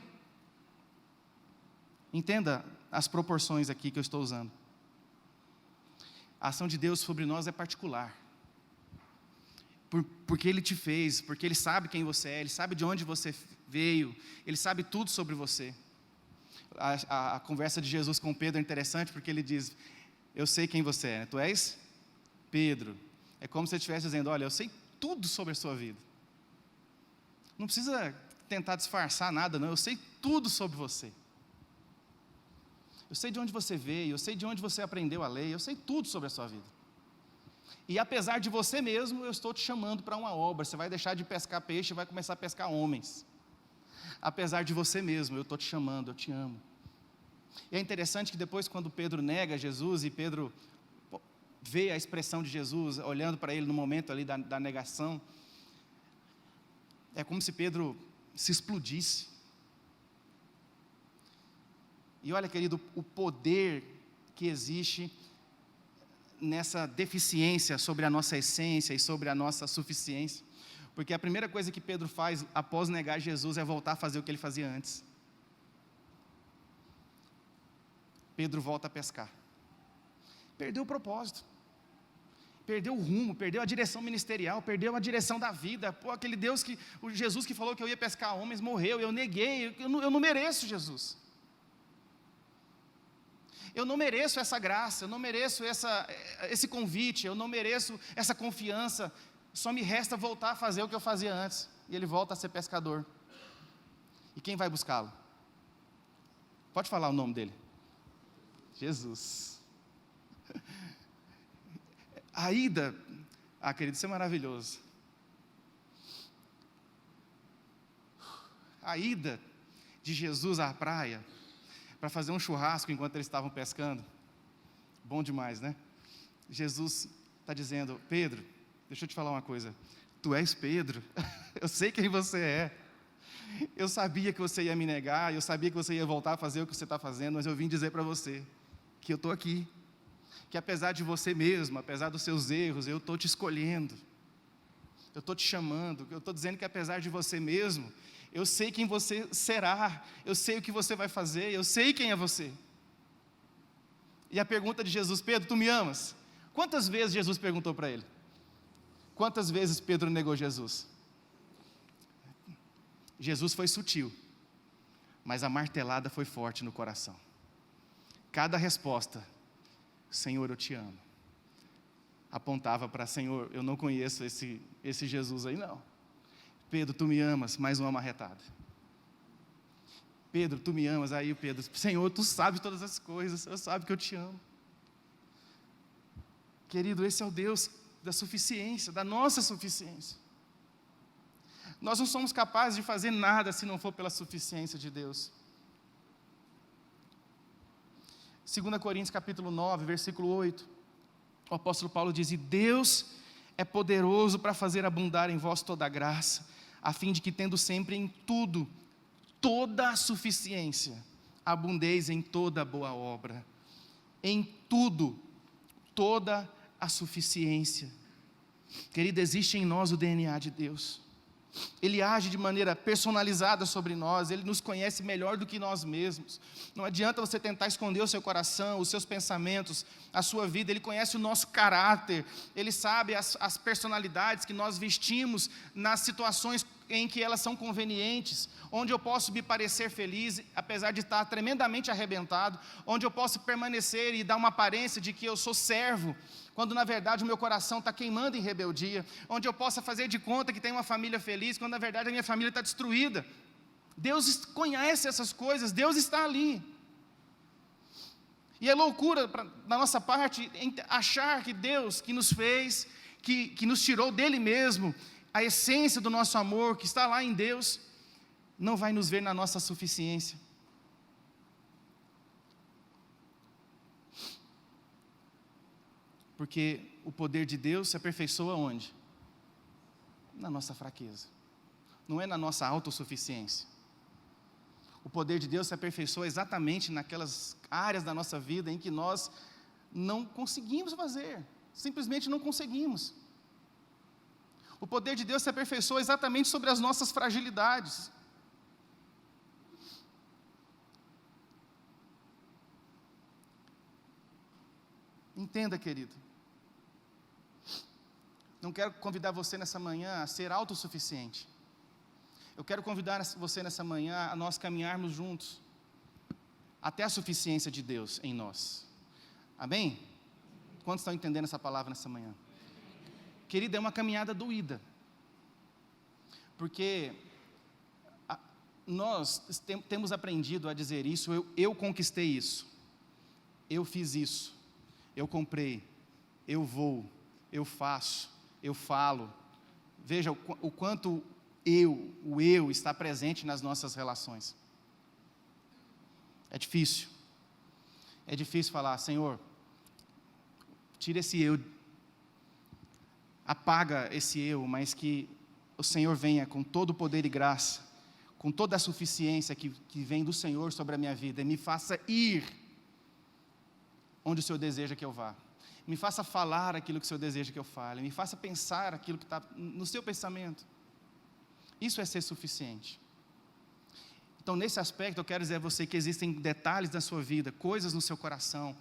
Entenda as proporções aqui que eu estou usando. A ação de Deus sobre nós é particular. Porque Ele te fez, porque Ele sabe quem você é, Ele sabe de onde você veio, Ele sabe tudo sobre você. A conversa de Jesus com Pedro é interessante porque Ele diz, eu sei quem você é, né? Tu és Pedro. É como se Ele estivesse dizendo, olha, eu sei tudo sobre a sua vida. Não precisa tentar disfarçar nada, não. Eu sei tudo sobre você. Eu sei de onde você veio, eu sei de onde você aprendeu a lei, eu sei tudo sobre a sua vida. E apesar de você mesmo, eu estou te chamando para uma obra. Você vai deixar de pescar peixe e vai começar a pescar homens. Apesar de você mesmo, eu estou te chamando, eu te amo. E é interessante que depois, quando Pedro nega Jesus, e Pedro vê a expressão de Jesus, olhando para ele no momento ali da negação, é como se Pedro se explodisse. E olha, querido, o poder que existe nessa deficiência sobre a nossa essência e sobre a nossa suficiência. Porque a primeira coisa que Pedro faz após negar Jesus é voltar a fazer o que ele fazia antes. Pedro volta a pescar. Perdeu o propósito. Perdeu o rumo, perdeu a direção ministerial, perdeu a direção da vida. Pô, aquele Deus o Jesus que falou que eu ia pescar homens morreu, eu neguei, eu não mereço Jesus. Eu não mereço essa graça, eu não mereço esse convite, eu não mereço essa confiança. Só me resta voltar a fazer o que eu fazia antes. E ele volta a ser pescador. E quem vai buscá-lo? Pode falar o nome dele? Jesus. A ida, querido, isso é maravilhoso. A ida de Jesus à praia, para fazer um churrasco enquanto eles estavam pescando, bom demais, né? Jesus está dizendo: Pedro, deixa eu te falar uma coisa, tu és Pedro, eu sei quem você é, eu sabia que você ia me negar, eu sabia que você ia voltar a fazer o que você está fazendo, mas eu vim dizer para você, que eu estou aqui, que apesar de você mesmo, apesar dos seus erros, eu estou te escolhendo, eu estou te chamando, eu estou dizendo que apesar de você mesmo, eu sei quem você será, eu sei o que você vai fazer, eu sei quem é você. E a pergunta de Jesus: Pedro, tu me amas? Quantas vezes Jesus perguntou para ele? Quantas vezes Pedro negou Jesus? Jesus foi sutil, mas a martelada foi forte no coração. Cada resposta: Senhor, eu te amo, apontava para: Senhor, eu não conheço esse Jesus aí não. Pedro, tu me amas? Mais uma marretada. Pedro, tu me amas? Aí o Pedro: Senhor, tu sabes todas as coisas, eu sabe que eu te amo. Querido, esse é o Deus da suficiência, da nossa suficiência. Nós não somos capazes de fazer nada se não for pela suficiência de Deus. 2 Coríntios capítulo 9, versículo 8, o apóstolo Paulo diz: e Deus é poderoso para fazer abundar em vós toda a graça, a fim de que, tendo sempre em tudo toda a suficiência, abundeis em toda boa obra. Em tudo, toda a suficiência. Querido, existe em nós o DNA de Deus. Ele age de maneira personalizada sobre nós, Ele nos conhece melhor do que nós mesmos. Não adianta você tentar esconder o seu coração, os seus pensamentos, a sua vida. Ele conhece o nosso caráter, Ele sabe as personalidades que nós vestimos nas situações em que elas são convenientes, onde eu posso me parecer feliz, apesar de estar tremendamente arrebentado, onde eu posso permanecer e dar uma aparência de que eu sou servo, quando na verdade o meu coração está queimando em rebeldia, onde eu possa fazer de conta que tenho uma família feliz, quando na verdade a minha família está destruída. Deus conhece essas coisas, Deus está ali. E é loucura da nossa parte achar que Deus, que nos fez, que nos tirou dele mesmo, a essência do nosso amor, que está lá em Deus, não vai nos ver na nossa suficiência. Porque o poder de Deus se aperfeiçoa onde? Na nossa fraqueza. Não é na nossa autossuficiência. O poder de Deus se aperfeiçoa exatamente naquelas áreas da nossa vida em que nós não conseguimos fazer. Simplesmente não conseguimos. O poder de Deus se aperfeiçoa exatamente sobre as nossas fragilidades. Entenda, querido. Não quero convidar você nessa manhã a ser autossuficiente. Eu quero convidar você nessa manhã a nós caminharmos juntos até a suficiência de Deus em nós. Amém? Quantos estão entendendo essa palavra nessa manhã? Querida, é uma caminhada doída. Porque nós temos aprendido a dizer isso, eu conquistei isso, eu fiz isso, eu comprei, eu vou, eu faço, eu falo. Veja o quanto o eu está presente nas nossas relações. É difícil falar, Senhor, tira esse eu, apaga esse eu, mas que o Senhor venha com todo o poder e graça, com toda a suficiência que vem do Senhor sobre a minha vida, e me faça ir onde o Senhor deseja que eu vá, me faça falar aquilo que o Senhor deseja que eu fale, me faça pensar aquilo que está no seu pensamento. Isso é ser suficiente. Então, nesse aspecto, eu quero dizer a você que existem detalhes na sua vida, coisas no seu coração,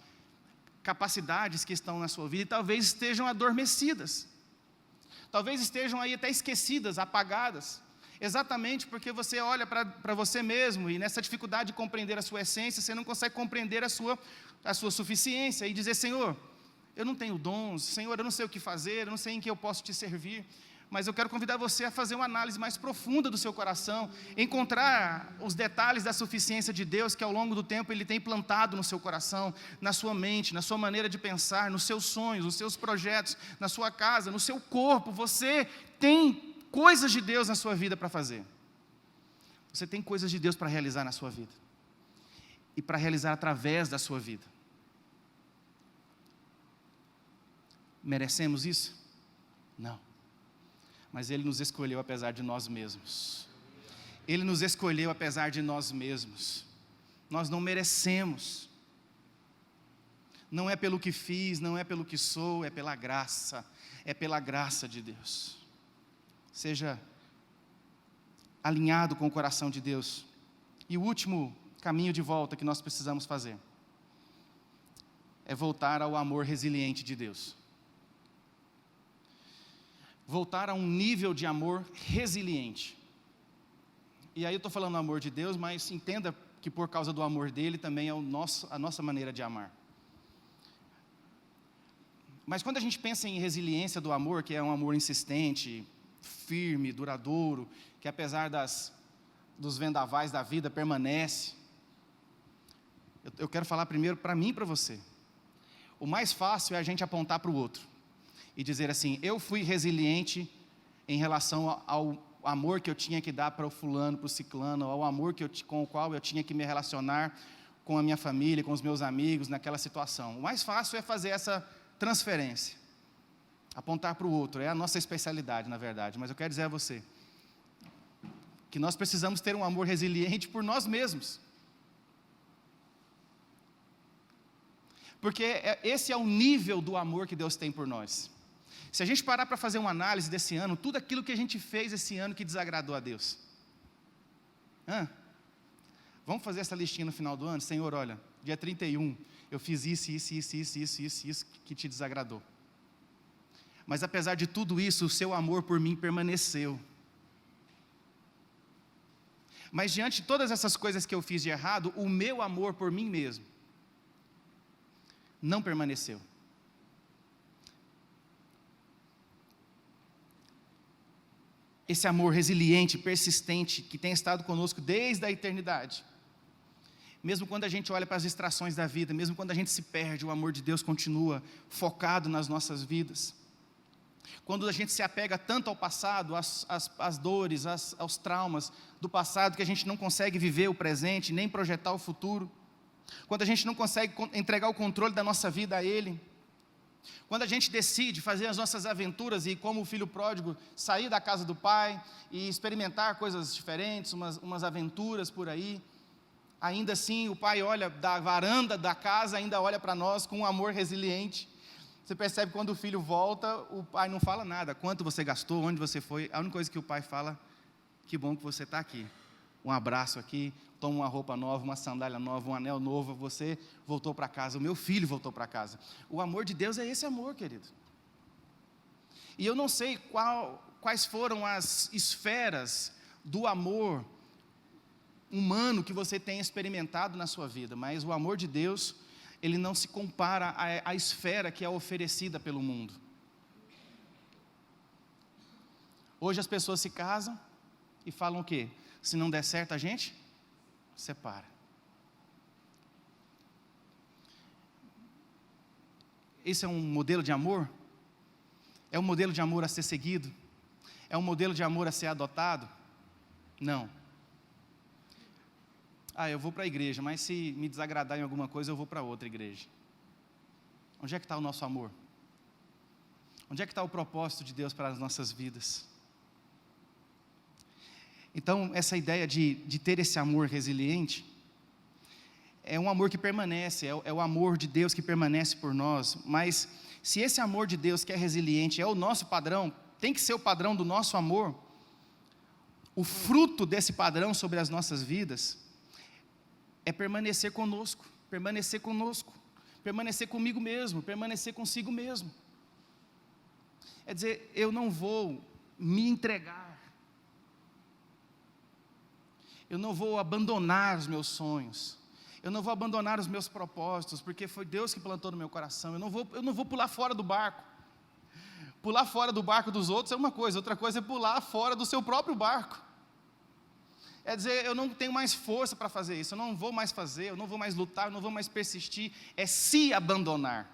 capacidades que estão na sua vida e talvez estejam adormecidas, talvez estejam aí até esquecidas, apagadas, exatamente porque você olha para você mesmo e nessa dificuldade de compreender a sua essência, você não consegue compreender a sua suficiência e dizer, Senhor, eu não tenho dons, Senhor, eu não sei o que fazer, eu não sei em que eu posso te servir. Mas eu quero convidar você a fazer uma análise mais profunda do seu coração, encontrar os detalhes da suficiência de Deus que ao longo do tempo Ele tem plantado no seu coração, na sua mente, na sua maneira de pensar, nos seus sonhos, nos seus projetos, na sua casa, no seu corpo. Você tem coisas de Deus na sua vida para fazer. Você tem coisas de Deus para realizar na sua vida. E para realizar através da sua vida. Merecemos isso? Não. Mas Ele nos escolheu apesar de nós mesmos. Ele nos escolheu apesar de nós mesmos. Nós não merecemos. Não é pelo que fiz, não é pelo que sou, é pela graça. É pela graça de Deus. Seja alinhado com o coração de Deus. E o último caminho de volta que nós precisamos fazer é voltar ao amor resiliente de Deus. Voltar a um nível de amor resiliente. E aí eu estou falando do amor de Deus, mas entenda que por causa do amor dele também é a nossa maneira de amar. Mas quando a gente pensa em resiliência do amor, que é um amor insistente, firme, duradouro, que apesar dos vendavais da vida permanece, eu quero falar primeiro para mim e para você. O mais fácil é a gente apontar para o outro e dizer assim, eu fui resiliente em relação ao amor que eu tinha que dar para o fulano, para o ciclano, ao amor com o qual eu tinha que me relacionar com a minha família, com os meus amigos, naquela situação. O mais fácil é fazer essa transferência, apontar para o outro, é a nossa especialidade, na verdade, mas eu quero dizer a você, que nós precisamos ter um amor resiliente por nós mesmos. Porque esse é o nível do amor que Deus tem por nós. Se a gente parar para fazer uma análise desse ano, tudo aquilo que a gente fez esse ano que desagradou a Deus. Vamos fazer essa listinha no final do ano? Senhor, olha, dia 31, eu fiz isso que te desagradou. Mas apesar de tudo isso, o seu amor por mim permaneceu. Mas diante de todas essas coisas que eu fiz de errado, o meu amor por mim mesmo não permaneceu. Esse amor resiliente, persistente, que tem estado conosco desde a eternidade. Mesmo quando a gente olha para as distrações da vida, mesmo quando a gente se perde, o amor de Deus continua focado nas nossas vidas. Quando a gente se apega tanto ao passado, às dores, aos traumas do passado, que a gente não consegue viver o presente, nem projetar o futuro. Quando a gente não consegue entregar o controle da nossa vida a Ele. Quando a gente decide fazer as nossas aventuras e, como o filho pródigo, sair da casa do pai e experimentar coisas diferentes, umas aventuras por aí, ainda assim o pai olha da varanda da casa, ainda olha para nós com um amor resiliente. Você percebe que quando o filho volta, o pai não fala nada, quanto você gastou, onde você foi, a única coisa que o pai fala, que bom que você está aqui, um abraço aqui, toma uma roupa nova, uma sandália nova, um anel novo, você voltou para casa, o meu filho voltou para casa. O amor de Deus é esse amor, querido. E eu não sei quais foram as esferas do amor humano que você tem experimentado na sua vida, mas o amor de Deus, ele não se compara à esfera que é oferecida pelo mundo. Hoje as pessoas se casam e falam o quê? Se não der certo, a gente separa. Esse é um modelo de amor? É um modelo de amor a ser seguido? É um modelo de amor a ser adotado? Não. Eu vou para a igreja, mas se me desagradar em alguma coisa, eu vou para outra igreja. Onde é que está o nosso amor? Onde é que está o propósito de Deus para as nossas vidas? Então, essa ideia de ter esse amor resiliente, é um amor que permanece, é o amor de Deus que permanece por nós, mas se esse amor de Deus que é resiliente é o nosso padrão, tem que ser o padrão do nosso amor, o fruto desse padrão sobre as nossas vidas é permanecer conosco, permanecer comigo mesmo, permanecer consigo mesmo. É dizer, eu não vou me entregar, eu não vou abandonar os meus sonhos, eu não vou abandonar os meus propósitos, porque foi Deus que plantou no meu coração. Eu não vou pular fora do barco. Pular fora do barco dos outros é uma coisa, outra coisa é pular fora do seu próprio barco. É dizer, eu não tenho mais força para fazer isso, eu não vou mais fazer, eu não vou mais lutar, eu não vou mais persistir. É se abandonar,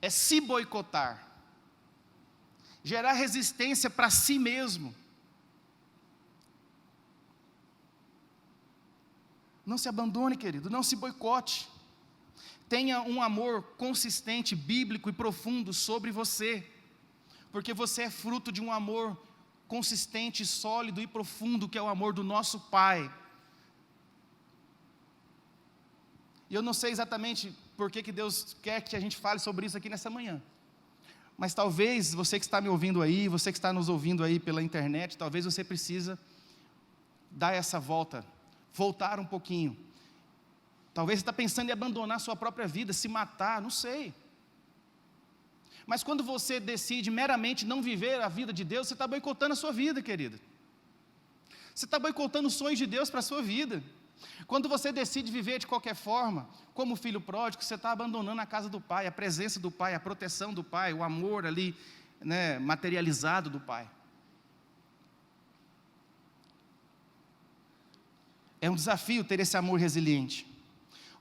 é se boicotar, gerar resistência para si mesmo. Não se abandone, querido, não se boicote. Tenha um amor consistente, bíblico e profundo sobre você, porque você é fruto de um amor consistente, sólido e profundo, que é o amor do nosso Pai. E eu não sei exatamente por que Deus quer que a gente fale sobre isso aqui nessa manhã, mas talvez você que está me ouvindo aí, você que está nos ouvindo aí pela internet, talvez você precisa dar essa voltar um pouquinho. Talvez você está pensando em abandonar a sua própria vida, se matar, não sei. Mas quando você decide meramente não viver a vida de Deus, você está boicotando a sua vida, querida. Você está boicotando os sonhos de Deus para a sua vida. Quando você decide viver de qualquer forma, como filho pródigo, você está abandonando a casa do Pai, a presença do Pai, a proteção do Pai, o amor ali, materializado do Pai. É um desafio ter esse amor resiliente,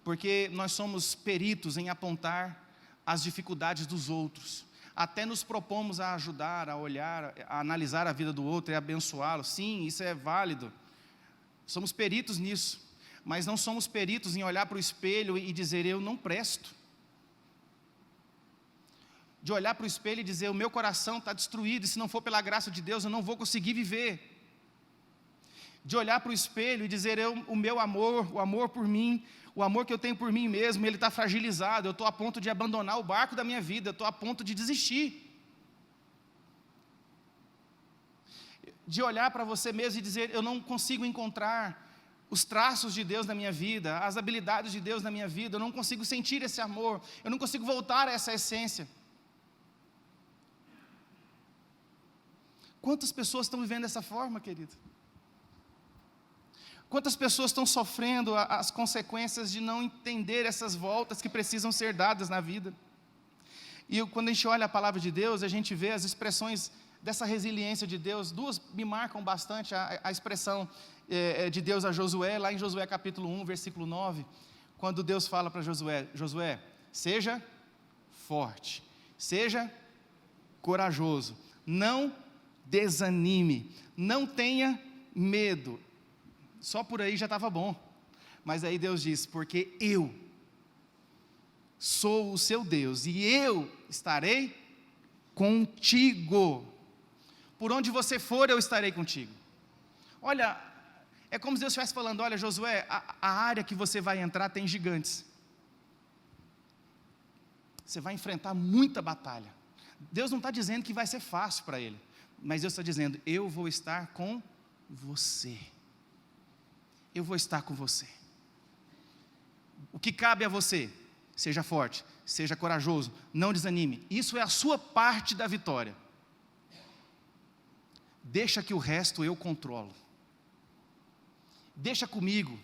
porque nós somos peritos em apontar as dificuldades dos outros, até nos propomos a ajudar, a olhar, a analisar a vida do outro e abençoá-lo. Sim, isso é válido, somos peritos nisso, mas não somos peritos em olhar para o espelho e dizer, eu não presto. De olhar para o espelho e dizer, o meu coração está destruído, e se não for pela graça de Deus, eu não vou conseguir viver. De olhar para o espelho e dizer, o meu amor, o amor por mim, o amor que eu tenho por mim mesmo, ele está fragilizado, eu estou a ponto de abandonar o barco da minha vida, eu estou a ponto de desistir. De olhar para você mesmo e dizer, eu não consigo encontrar os traços de Deus na minha vida, as habilidades de Deus na minha vida, eu não consigo sentir esse amor, eu não consigo voltar a essa essência. Quantas pessoas estão vivendo dessa forma, querido? Quantas pessoas estão sofrendo as consequências de não entender essas voltas que precisam ser dadas na vida? E quando a gente olha a palavra de Deus, a gente vê as expressões dessa resiliência de Deus. Duas me marcam bastante, a expressão de Deus a Josué, lá em Josué capítulo 1, versículo 9, quando Deus fala para Josué, Josué, seja forte, seja corajoso, não desanime, não tenha medo. Só por aí já estava bom, mas aí Deus diz, porque eu sou o seu Deus, e eu estarei contigo, por onde você for eu estarei contigo. Olha, é como se Deus estivesse falando, olha Josué, a área que você vai entrar tem gigantes, você vai enfrentar muita batalha. Deus não está dizendo que vai ser fácil para ele, mas Deus está dizendo, eu vou estar com você. Eu vou estar com você. O que cabe a você? Seja forte, seja corajoso, não desanime. Isso é a sua parte da vitória. Deixa que o resto eu controlo. Deixa comigo.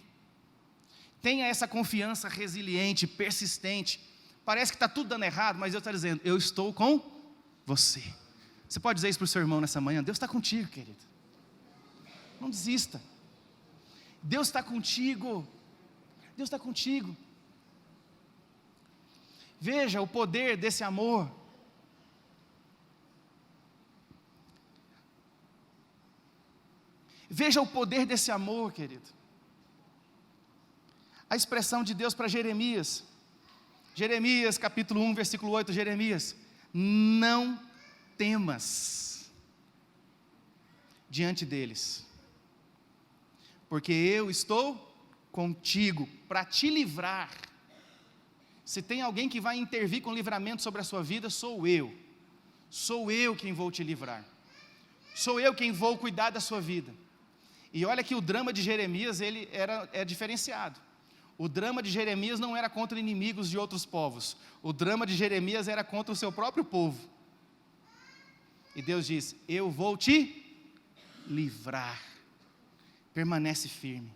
Tenha essa confiança resiliente, persistente. Parece que está tudo dando errado, mas Deus está dizendo, eu estou com você. Você pode dizer isso para o seu irmão nessa manhã? Deus está contigo, querido. Não desista. Deus está contigo. Deus está contigo. Veja o poder desse amor. Veja o poder desse amor, querido. A expressão de Deus para Jeremias. Jeremias, capítulo 1, versículo 8, Jeremias. Não temas diante deles, porque eu estou contigo para te livrar. Se tem alguém que vai intervir com livramento sobre a sua vida, sou eu. Sou eu quem vou te livrar. Sou eu quem vou cuidar da sua vida. E olha que o drama de Jeremias, é diferenciado. O drama de Jeremias não era contra inimigos de outros povos. O drama de Jeremias era contra o seu próprio povo. E Deus diz: eu vou te livrar. Permanece firme.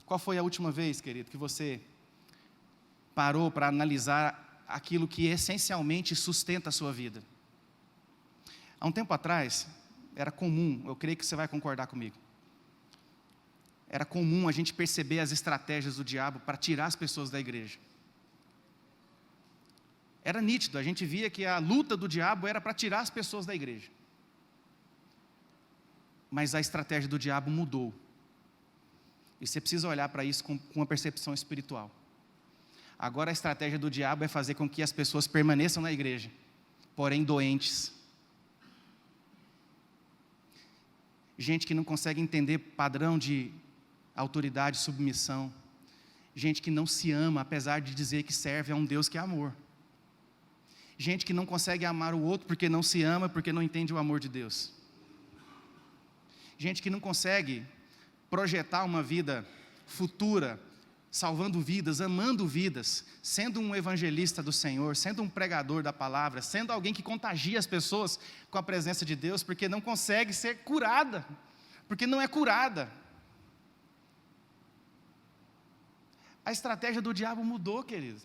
Qual foi a última vez, querido, que você parou para analisar aquilo que essencialmente sustenta a sua vida? Há um tempo atrás, era comum, eu creio que você vai concordar comigo, era comum a gente perceber as estratégias do diabo para tirar as pessoas da igreja. Era nítido, a gente via que a luta do diabo era para tirar as pessoas da igreja. Mas a estratégia do diabo mudou. E você precisa olhar para isso com uma percepção espiritual. Agora a estratégia do diabo é fazer com que as pessoas permaneçam na igreja, porém doentes. Gente que não consegue entender padrão de autoridade e submissão. Gente que não se ama, apesar de dizer que serve a um Deus que é amor. Gente que não consegue amar o outro porque não se ama, porque não entende o amor de Deus. Gente que não consegue projetar uma vida futura, salvando vidas, amando vidas, sendo um evangelista do Senhor, sendo um pregador da palavra, sendo alguém que contagia as pessoas com a presença de Deus, porque não consegue ser curada, porque não é curada. A estratégia do diabo mudou, querido.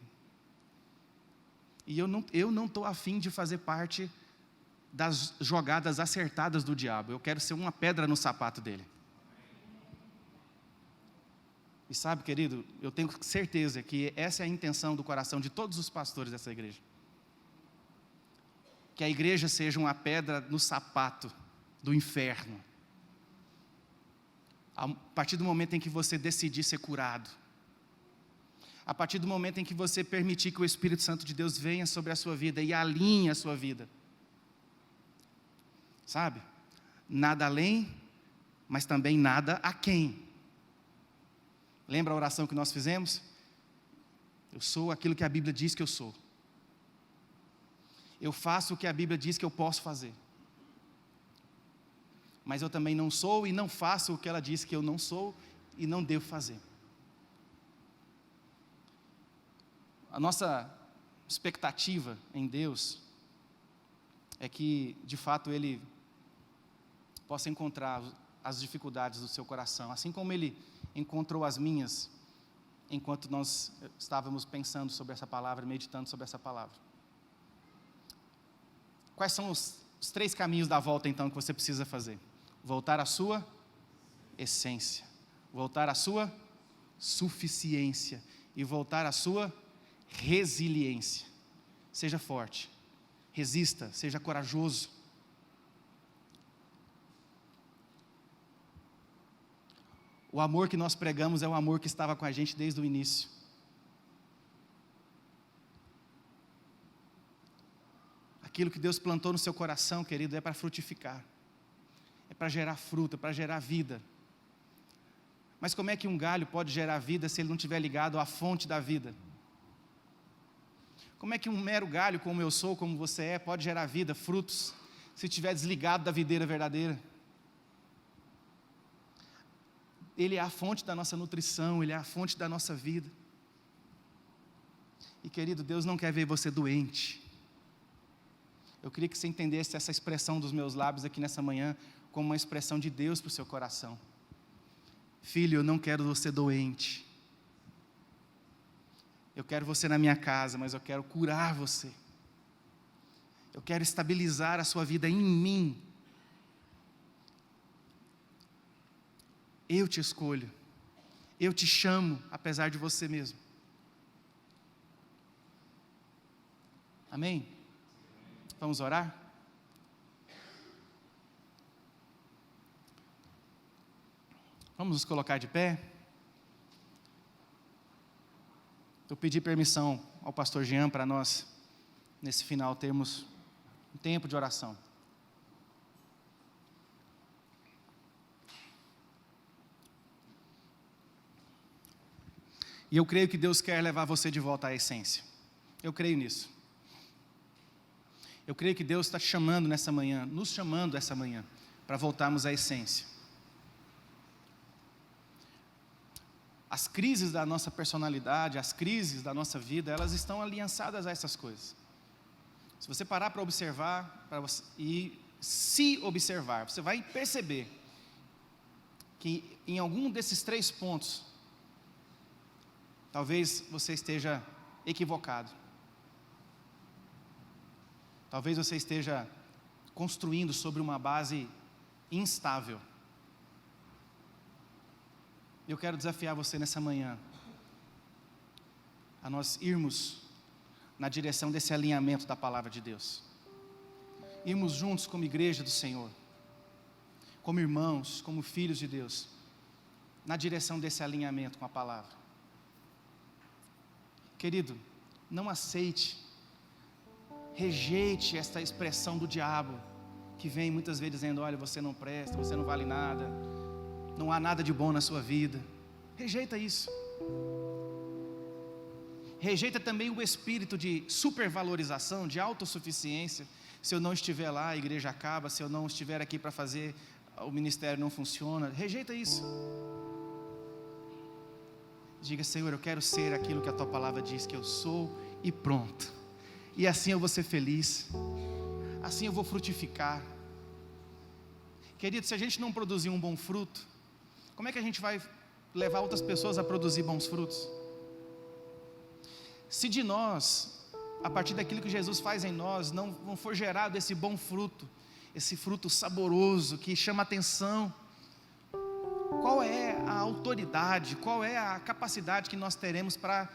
E eu não estou afim de fazer parte das jogadas acertadas do diabo. Eu quero ser uma pedra no sapato dele. E sabe, querido, eu tenho certeza que essa é a intenção do coração de todos os pastores dessa igreja. Que a igreja seja uma pedra no sapato do inferno. A partir do momento em que você decidir ser curado, a partir do momento em que você permitir que o Espírito Santo de Deus venha sobre a sua vida e alinhe a sua vida. Sabe? Nada além, mas também nada aquém. Lembra a oração que nós fizemos? Eu sou aquilo que a Bíblia diz que eu sou. Eu faço o que a Bíblia diz que eu posso fazer. Mas eu também não sou e não faço o que ela diz que eu não sou e não devo fazer. A nossa expectativa em Deus é que, de fato, Ele possa encontrar as dificuldades do seu coração, assim como Ele encontrou as minhas, enquanto nós estávamos pensando sobre essa palavra, meditando sobre essa palavra. Quais são os 3 caminhos da volta, então, que você precisa fazer? Voltar à sua essência, voltar à sua suficiência e voltar à sua resiliência. Seja forte, resista, seja corajoso. O amor que nós pregamos é o amor que estava com a gente desde o início. Aquilo que Deus plantou no seu coração, querido, é para frutificar. É para gerar fruta, para gerar vida. Mas como é que um galho pode gerar vida se ele não estiver ligado à fonte da vida? Como é que um mero galho, como eu sou, como você é, pode gerar vida, frutos, se estiver desligado da videira verdadeira? Ele é a fonte da nossa nutrição, Ele é a fonte da nossa vida. E querido, Deus não quer ver você doente. Eu queria que você entendesse essa expressão dos meus lábios aqui nessa manhã, como uma expressão de Deus para o seu coração. Filho, eu não quero você doente. Eu quero você na minha casa, mas eu quero curar você. Eu quero estabilizar a sua vida em mim. Eu te escolho. Eu te chamo, apesar de você mesmo. Amém? Vamos orar? Vamos nos colocar de pé. Eu pedi permissão ao pastor Jean para nós, nesse final, termos um tempo de oração. E eu creio que Deus quer levar você de volta à essência. Eu creio nisso. Eu creio que Deus está te chamando nessa manhã, nos chamando essa manhã, para voltarmos à essência. As crises da nossa personalidade, as crises da nossa vida, elas estão aliançadas a essas coisas. Se você parar para observar e se observar, você vai perceber que em algum desses 3 pontos, talvez você esteja equivocado. Talvez você esteja construindo sobre uma base instável. Eu quero desafiar você nessa manhã a nós irmos na direção desse alinhamento da palavra de Deus. Irmos juntos como igreja do Senhor, como irmãos, como filhos de Deus, na direção desse alinhamento com a palavra. Querido, não aceite, rejeite esta expressão do diabo, que vem muitas vezes dizendo: olha, você não presta, você não vale nada, não há nada de bom na sua vida. Rejeita isso. Rejeita também o espírito de supervalorização, de autossuficiência. Se eu não estiver lá, a igreja acaba. Se eu não estiver aqui para fazer, o ministério não funciona. Rejeita isso. Diga: Senhor, eu quero ser aquilo que a Tua palavra diz que eu sou, e pronto. E assim eu vou ser feliz, assim eu vou frutificar. Querido, se a gente não produzir um bom fruto, como é que a gente vai levar outras pessoas a produzir bons frutos? Se de nós, a partir daquilo que Jesus faz em nós, não for gerado esse bom fruto, esse fruto saboroso, que chama atenção, qual é a autoridade, qual é a capacidade que nós teremos para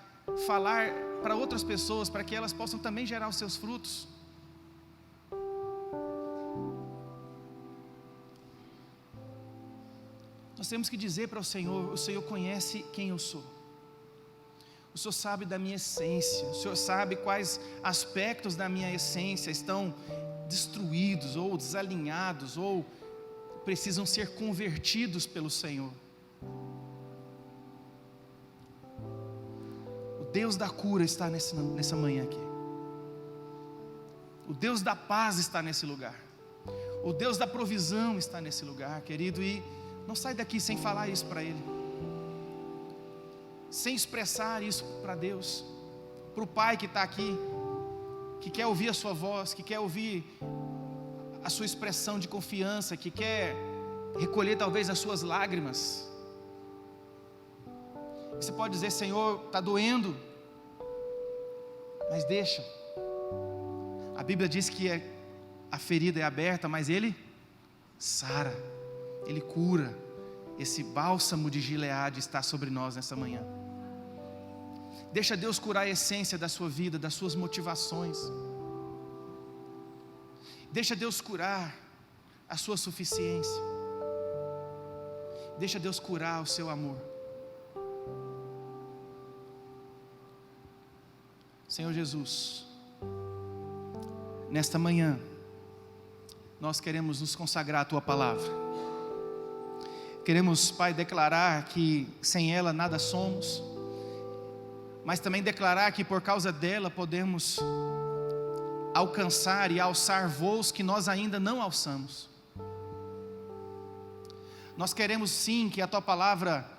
falar para outras pessoas, para que elas possam também gerar os seus frutos? Nós temos que dizer para o Senhor conhece quem eu sou. O Senhor sabe da minha essência, o Senhor sabe quais aspectos da minha essência estão destruídos, ou desalinhados, ou precisam ser convertidos pelo Senhor. O Deus da cura está nessa manhã aqui. O Deus da paz está nesse lugar. O Deus da provisão está nesse lugar, querido, e não sai daqui sem falar isso para Ele, sem expressar isso para Deus, para o Pai que está aqui, que quer ouvir a sua voz, que quer ouvir a sua expressão de confiança, que quer recolher talvez as suas lágrimas. Você pode dizer: Senhor, está doendo, mas deixa. A Bíblia diz que a ferida é aberta, mas Ele sara, Ele cura. Esse bálsamo de Gileade está sobre nós nessa manhã. Deixa Deus curar a essência da sua vida, das suas motivações. Deixa Deus curar a sua suficiência. Deixa Deus curar o seu amor. Senhor Jesus, nesta manhã, nós queremos nos consagrar à Tua palavra. Queremos, Pai, declarar que sem ela nada somos, mas também declarar que por causa dela podemos alcançar e alçar voos que nós ainda não alçamos. Nós queremos sim que a Tua palavra,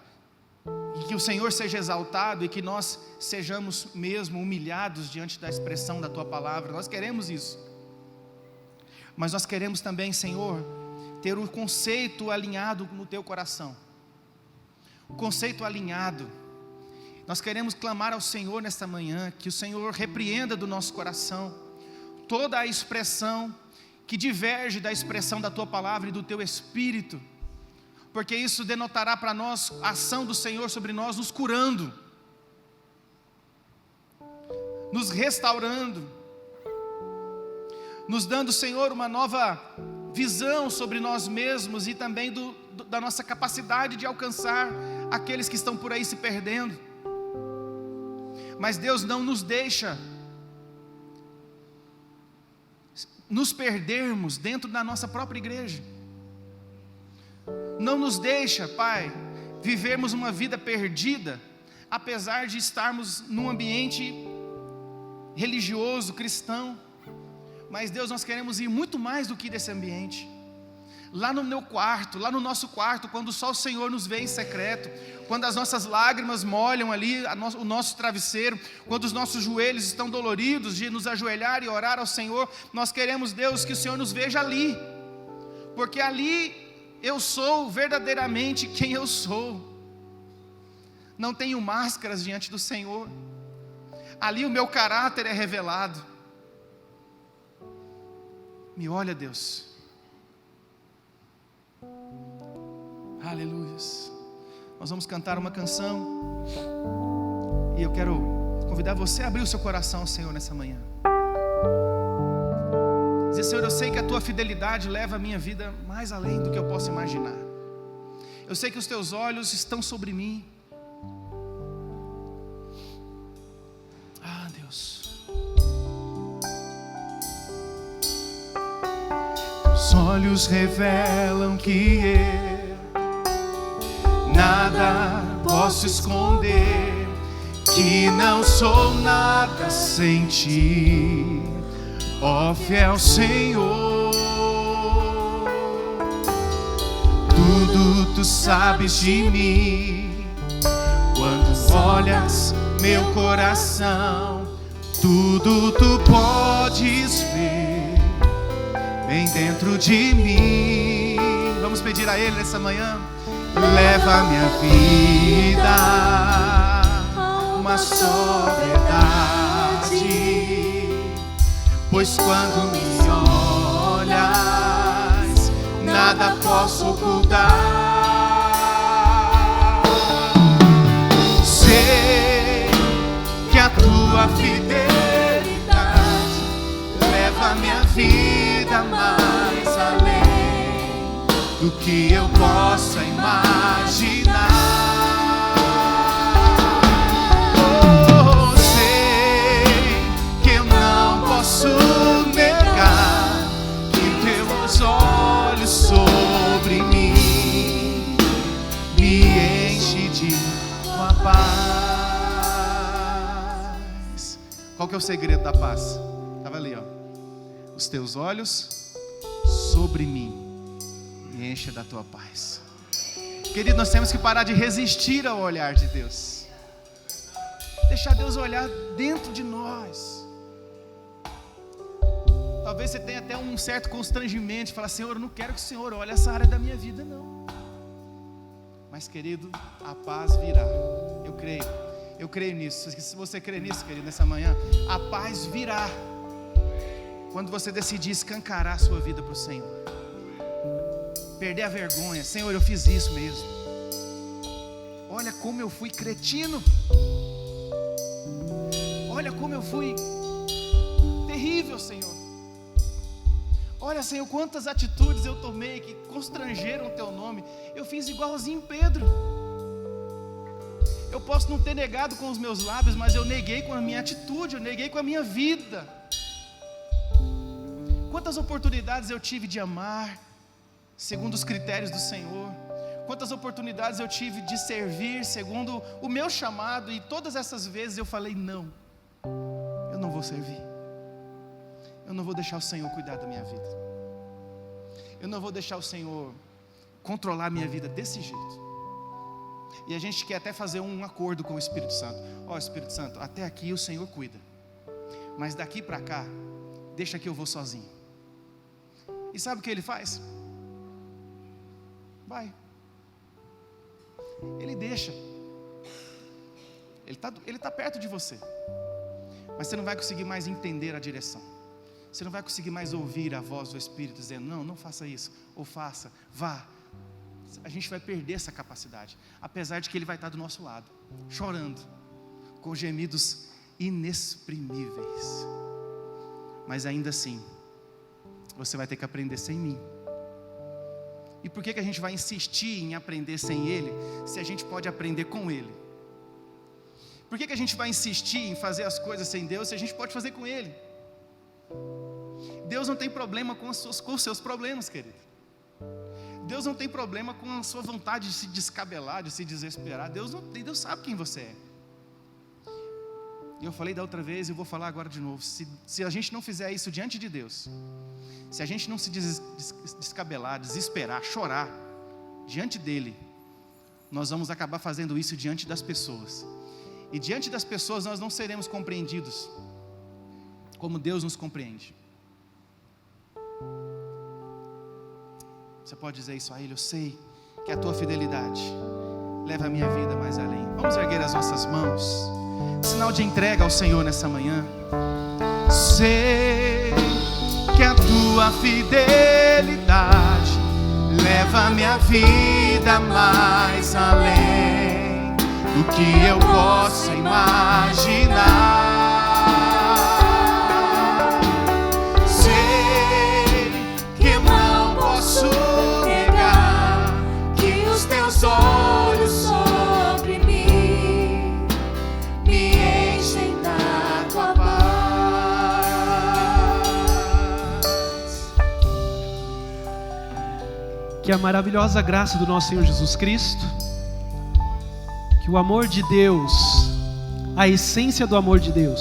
e que o Senhor seja exaltado, e que nós sejamos mesmo humilhados diante da expressão da Tua palavra. Nós queremos isso, mas nós queremos também, Senhor, ter um conceito alinhado no Teu coração, o conceito alinhado. Nós queremos clamar ao Senhor nesta manhã, que o Senhor repreenda do nosso coração toda a expressão que diverge da expressão da tua palavra e do teu Espírito, porque isso denotará para nós a ação do Senhor sobre nós, nos curando, nos restaurando, nos dando, Senhor, uma nova visão sobre nós mesmos e também da nossa capacidade de alcançar aqueles que estão por aí se perdendo. Mas Deus não nos deixa nos perdermos dentro da nossa própria igreja. Não nos deixa, Pai, vivermos uma vida perdida, apesar de estarmos num ambiente religioso, cristão. Mas Deus, nós queremos ir muito mais do que desse ambiente. Lá no meu quarto, lá no nosso quarto, quando só o Senhor nos vê em secreto, quando as nossas lágrimas molham ali o nosso travesseiro, quando os nossos joelhos estão doloridos de nos ajoelhar e orar ao Senhor, nós queremos, Deus, que o Senhor nos veja ali, porque ali eu sou verdadeiramente quem eu sou. Não tenho máscaras diante do Senhor. Ali o meu caráter é revelado. Me olha, Deus. Aleluias. Nós vamos cantar uma canção e eu quero convidar você a abrir o seu coração ao Senhor nessa manhã. Dizer: Senhor, eu sei que a tua fidelidade leva a minha vida mais além do que eu posso imaginar. Eu sei que os teus olhos estão sobre mim. Ah, Deus. Os olhos revelam que eu nada posso esconder, que não sou nada sem ti, ó fiel Senhor. Tudo tu sabes de mim, quando olhas meu coração, tudo tu podes ver bem dentro de mim. Vamos pedir a Ele nessa manhã: leva a minha vida uma só verdade, pois quando me olhas, nada posso ocultar. Sei que a tua fidelidade leva a minha vida mais além do que eu possa imaginar. Oh, sei que eu não posso negar que teus olhos sobre mim me enche de tua paz. Qual que é o segredo da paz? Estava ali, ó. Os teus olhos sobre mim me enche da tua paz. Querido, nós temos que parar de resistir ao olhar de Deus. Deixar Deus olhar dentro de nós. Talvez você tenha até um certo constrangimento de falar: Senhor, eu não quero que o Senhor olhe essa área da minha vida, não. Mas, querido, a paz virá. Eu creio nisso. Se você crê nisso, querido, nessa manhã, a paz virá quando você decidir escancarar a sua vida para o Senhor. Perder a vergonha. Senhor, eu fiz isso mesmo. Olha como eu fui cretino. Olha como eu fui terrível, Senhor. Olha, Senhor, quantas atitudes eu tomei que constrangeram o teu nome. Eu fiz igualzinho Pedro. Eu posso não ter negado com os meus lábios, mas eu neguei com a minha atitude, eu neguei com a minha vida. Quantas oportunidades eu tive de amar segundo os critérios do Senhor. Quantas oportunidades eu tive de servir segundo o meu chamado, e todas essas vezes eu falei: não, eu não vou servir. Eu não vou deixar o Senhor cuidar da minha vida. Eu não vou deixar o Senhor controlar a minha vida desse jeito. E a gente quer até fazer um acordo com o Espírito Santo. Ó, Espírito Santo, até aqui o Senhor cuida, mas daqui para cá, deixa que eu vou sozinho. E sabe o que Ele faz? Vai. Ele deixa. Ele está perto de você, mas você não vai conseguir mais entender a direção. Você não vai conseguir mais ouvir a voz do Espírito dizendo, não, não faça isso, ou faça, vá. A gente vai perder essa capacidade, apesar de que Ele vai estar do nosso lado, chorando, com gemidos inexprimíveis. Mas ainda assim, você vai ter que aprender sem mim. E por que a gente vai insistir em aprender sem Ele, se a gente pode aprender com Ele? Por que a gente vai insistir em fazer as coisas sem Deus, se a gente pode fazer com Ele? Deus não tem problema com os seus problemas, querido. Deus não tem problema com a sua vontade de se descabelar, de se desesperar. Deus sabe quem você é. E eu falei da outra vez e vou falar agora de novo. Se a gente não fizer isso diante de Deus, se a gente não se descabelar, desesperar, chorar diante dEle, nós vamos acabar fazendo isso diante das pessoas. E diante das pessoas nós não seremos compreendidos como Deus nos compreende. Você pode dizer isso a Ele: eu sei que a Tua fidelidade leva a minha vida mais além. Vamos erguer as nossas mãos, sinal de entrega ao Senhor nessa manhã. Sei que a Tua fidelidade leva a minha vida mais além do que eu possa imaginar. Sei que eu não posso negar que os Teus olhos sobre mim me enchem da Tua paz. Que a maravilhosa graça do nosso Senhor Jesus Cristo, que o amor de Deus, a essência do amor de Deus,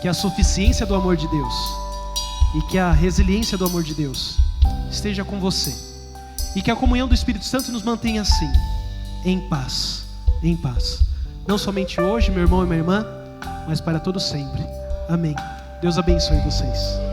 que a suficiência do amor de Deus e que a resiliência do amor de Deus esteja com você, e que a comunhão do Espírito Santo nos mantenha assim, em paz, não somente hoje, meu irmão e minha irmã, mas para todo sempre. Amém. Deus abençoe vocês.